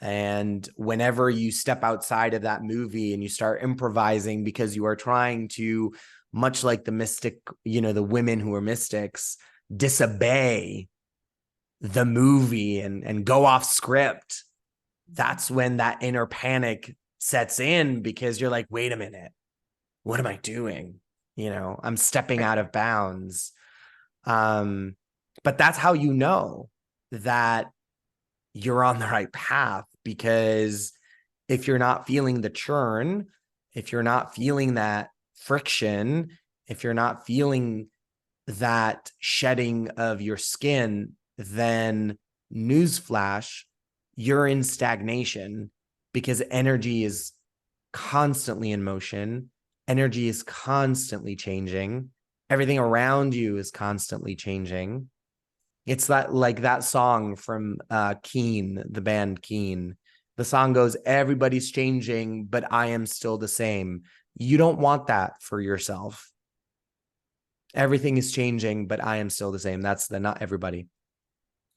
And whenever you step outside of that movie and you start improvising because you are trying to, much like the mystic, the women who are mystics, disobey the movie and go off script, that's when that inner panic sets in, because you're like, wait a minute, what am I doing? I'm stepping out of bounds. But that's how you know that you're on the right path, because if you're not feeling the churn, if you're not feeling that friction, if you're not feeling that shedding of your skin, then newsflash, you're in stagnation, because energy is constantly in motion. Energy is constantly changing. Everything around you is constantly changing. It's that song from Keen, the band Keen. The song goes, everybody's changing, but I am still the same. You don't want that for yourself. Everything is changing, but I am still the same. That's the not everybody.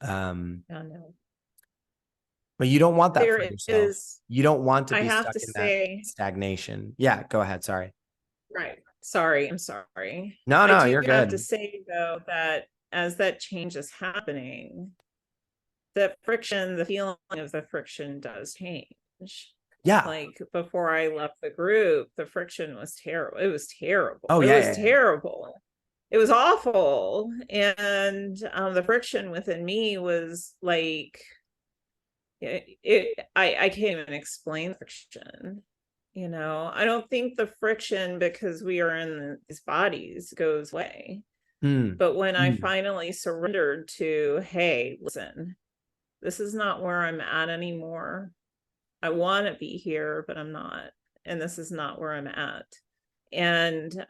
No. But you don't want that for There yourself. is, You don't want to I be have stuck to in that say, stagnation. Yeah, go ahead. Sorry. right. Sorry, I'm sorry. No, I no, do you're have to good. say, though, that as that change is happening, the friction, the feeling of the friction does change. Yeah. Like before I left the group, the friction was terrible. It was terrible. Oh, It yeah, was yeah, yeah. terrible. It was awful. And the friction within me was like, I can't even explain friction. You know, I don't think the friction, because we are in these bodies, goes away. Mm, But when I mm, finally surrendered to, hey, listen, this is not where I'm at anymore. I want to be here, but I'm not. And this is not where I'm at. And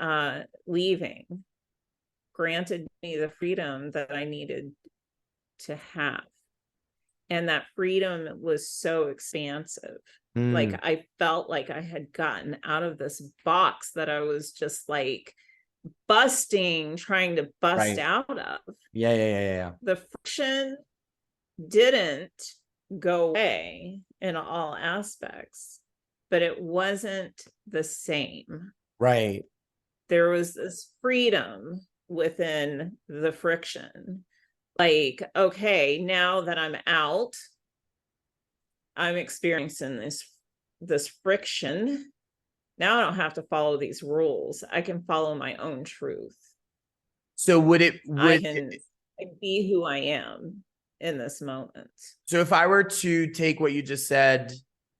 leaving granted me the freedom that I needed to have. And that freedom was so expansive. Like mm. I felt like I had gotten out of this box that I was just like trying to bust Right. out of. Yeah, yeah, yeah, yeah, yeah. The friction didn't go away in all aspects, but it wasn't the same. Right. There was this freedom within the friction. Like, okay, now that I'm out, I'm experiencing this friction. Now I don't have to follow these rules. I can follow my own truth. So I can be who I am in this moment. so if I were to take what you just said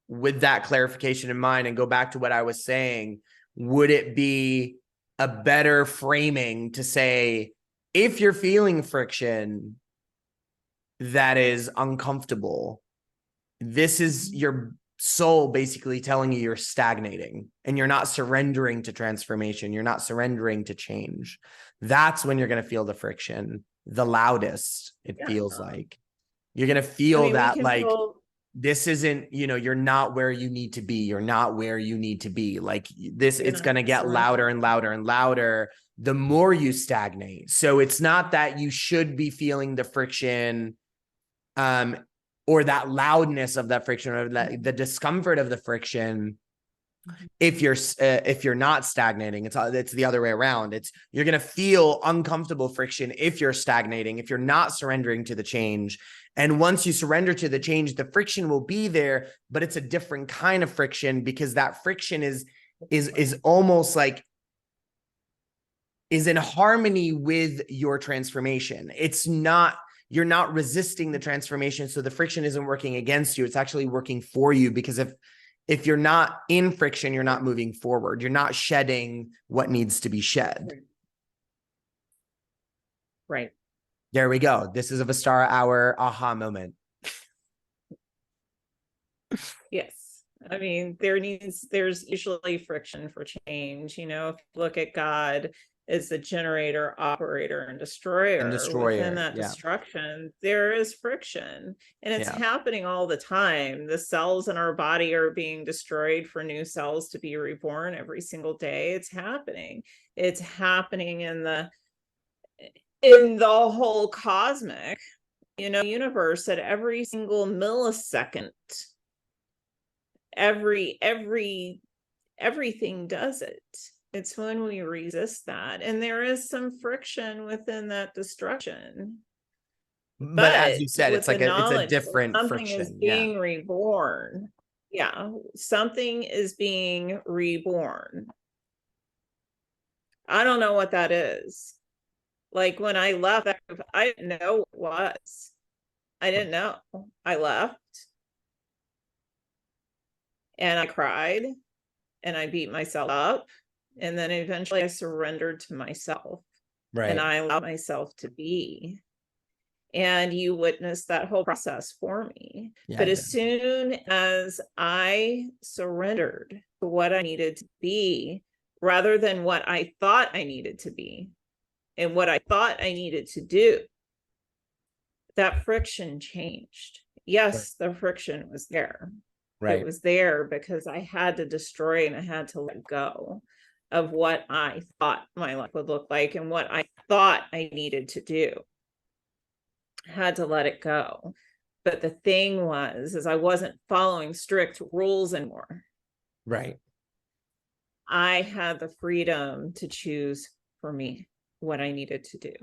with that clarification in mind and go back to what I was saying, would it be a better framing to say, if you're feeling friction that is uncomfortable, this is your soul basically telling you you're stagnating and you're not surrendering to transformation. You're not surrendering to change. That's when you're going to feel the friction the loudest, it Yeah. feels like. You're going to I feel mean, we that can like feel, this isn't, you're not where you need to be. You're not where you need to be. Like this, you're it's not going to get louder and surrendering. louder and louder the more you stagnate. So it's not that you should be feeling the friction um, or that loudness of that friction or the discomfort of the friction if you're not stagnating. It's the other way around. It's you're going to feel uncomfortable friction if you're stagnating, if you're not surrendering to the change. And once you surrender to the change, the friction will be there, but it's a different kind of friction because that friction is almost like is in harmony with your transformation. It's not, you're not resisting the transformation. So the friction isn't working against you. It's actually working for you because if you're not in friction, you're not moving forward. You're not shedding what needs to be shed. Right. There we go. This is a Vistara Hour aha moment. Yes. I mean, there's usually friction for change. You know, if you look at God as the generator, operator, and And destroyer, within destroyer. that Yeah. destruction, there is friction. And it's Yeah. happening all the time. The cells in our body are being destroyed for new cells to be reborn every single day. It's happening. It's happening in the whole cosmic, universe at every single millisecond. Everything does it. It's when we resist that, and there is some friction within that destruction, But as but you said, with it's the like it's a knowledge that different something is friction. Yeah. being reborn. Yeah, something is being reborn. I don't know what that is. Like when I left, I didn't know what it was. I didn't know. I left and I cried and I beat myself up. And then eventually I surrendered to myself and Right. I allowed myself to be. And you witnessed that whole process for me. Yeah. But as soon as I surrendered to what I needed to be, rather than what I thought I needed to be and what I thought I needed to do, that friction changed. Yes, the friction was there. It Right. was there because I had to destroy and I had to let go of what I thought my life would look like and what I thought I needed to do. I had to let it go. But the thing was, is I wasn't following strict rules anymore. Right. I had the freedom to choose for me what I needed to do.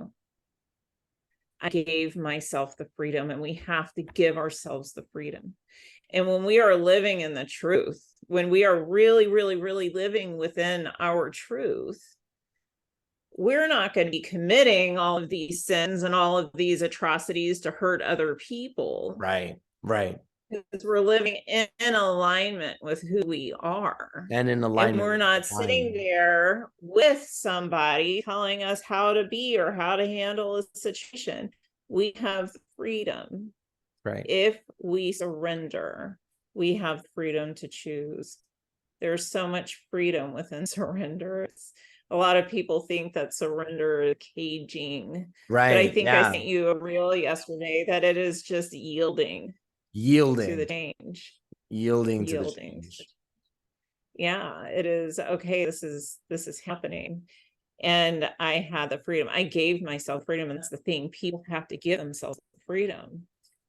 I gave myself the freedom, and we have to give ourselves the freedom. And when we are living in the truth, when we are really, really, really living within our truth, we're not going to be committing all of these sins and all of these atrocities to hurt other people. Right. Right. Because we're living in alignment with who we are. And in alignment. And we're not sitting there with somebody telling us how to be or how to handle a situation. We have freedom. Right. If we surrender, we have freedom to choose. There's so much freedom within surrender. A lot of people think that surrender is caging. Right. But I think I sent you a reel yesterday that it is just yielding to the change. Yielding to the change. Yeah, it is. Okay, this is happening. And I had the freedom. I gave myself freedom. And that's the thing. People have to give themselves freedom.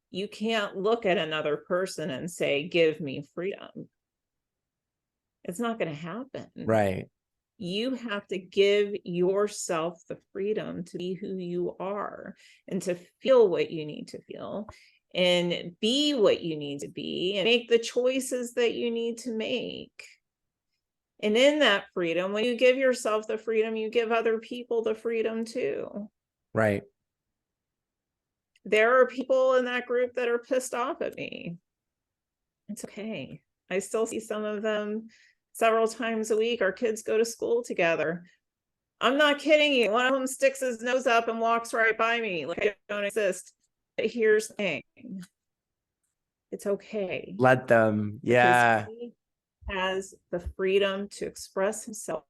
You can't look at another person and say, give me freedom. It's not going to happen. Right. You have to give yourself the freedom to be who you are and to feel what you need to feel and be what you need to be and make the choices that you need to make. And in that freedom, when you give yourself the freedom, you give other people the freedom too. Right. There are people in that group that are pissed off at me. It's okay. I still see some of them several times a week. Our kids go to school together. I'm not kidding you. One of them sticks his nose up and walks right by me like I don't exist. But here's the thing. It's okay. Let them. Yeah. He has the freedom to express himself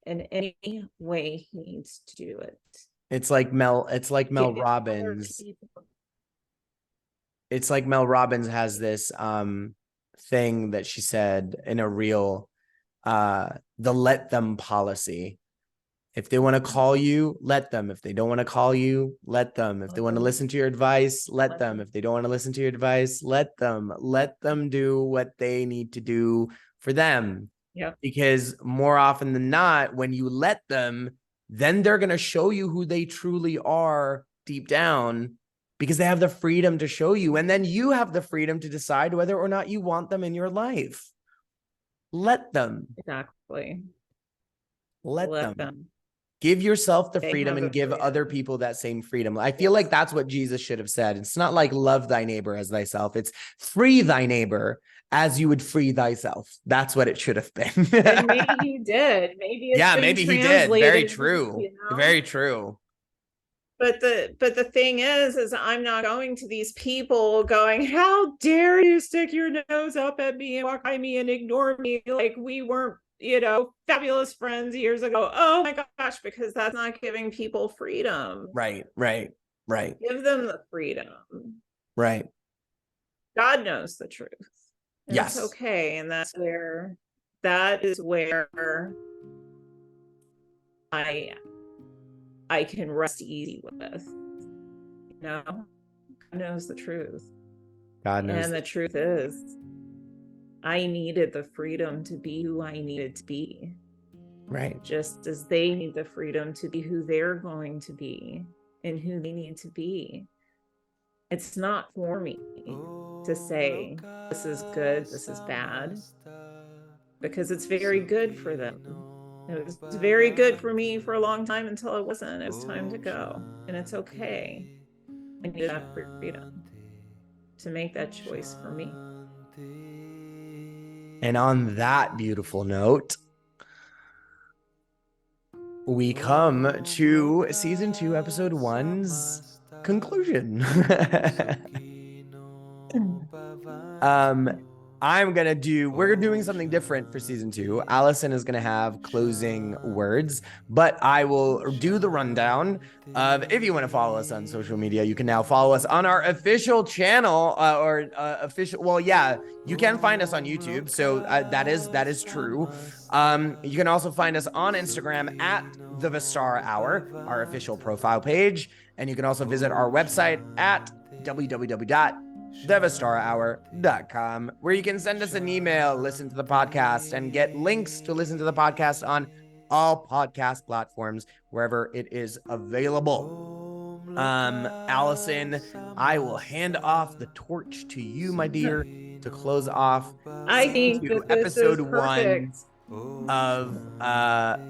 in any way he needs to do it. It's like Mel Robbins. It's like Mel Robbins has this thing that she said in a reel, the let them policy. If they want to call you, let them. If they don't want to call you, let them. If they want to listen to your advice, let them. If they don't want to listen to your advice, let them. Let them do what they need to do for them. Yeah. Because more often than not, when you let them, then they're going to show you who they truly are deep down, because they have the freedom to show you. And then you have the freedom to decide whether or not you want them in your life. Let them. Exactly. Let them. Give yourself the freedom and give other people that same freedom. I feel like that's what Jesus should have said. It's not like love thy neighbor as thyself. It's free thy neighbor as you would free thyself. That's what it should have been. And maybe he did. Maybe it's maybe he did. Very true. You know? Very true. But the thing is I'm not going to these people going, how dare you stick your nose up at me and walk by me and ignore me like we weren't, fabulous friends years ago. Oh my gosh, because that's not giving people freedom. Right. Give them the freedom. Right. God knows the truth. And yes. It's okay. And that is where I can rest easy with. God knows the truth. God knows. And the truth is, I needed the freedom to be who I needed to be. Right. Just as they need the freedom to be who they're going to be and who they need to be. It's not for me to say, this is good, this is bad, because it's very good for them. It was very good for me for a long time until it wasn't. It was time to go. And it's okay. I need that freedom to make that choice for me. And on that beautiful note, we come to season 2, episode 1's conclusion. We're doing something different for season 2. Allison is going to have closing words, but I will do the rundown of, if you want to follow us on social media, you can now follow us on our official channel you can find us on YouTube. So that is true. You can also find us on Instagram at the Vistara Hour, our official profile page. And you can also visit our website at www thevistarahour.com, where you can send us an email, listen to the podcast, and get links to listen to the podcast on all podcast platforms, wherever it is available. Allison, I will hand off the torch to you, my dear, to close off I season think 2, that this is episode perfect. 1 of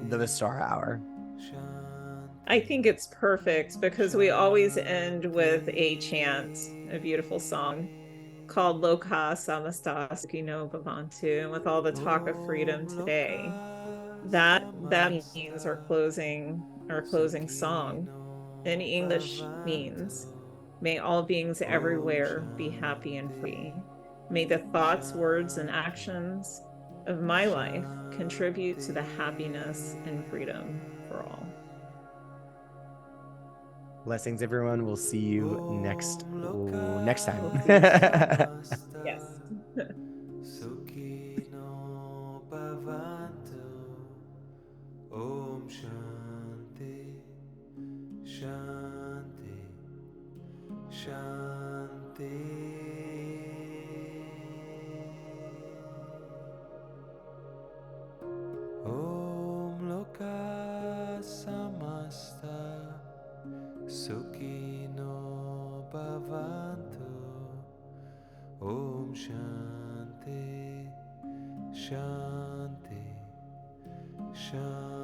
the Vistara Hour. I think it's perfect because we always end with a chant, a beautiful song called Loka Samastasuki no Bhavantu. And with all the talk of freedom today, that means our closing song in English means, may all beings everywhere be happy and free. May the thoughts, words, and actions of my life contribute to the happiness and freedom for all. Blessings, everyone. We'll see you next time. We'll see you soon. Yes. Sukhino bhavantu. Om Shanti, Shanti, Shanti. Om Loka Samasta Sukhino Bhavantu. Om Shanti, Shanti, Shanti.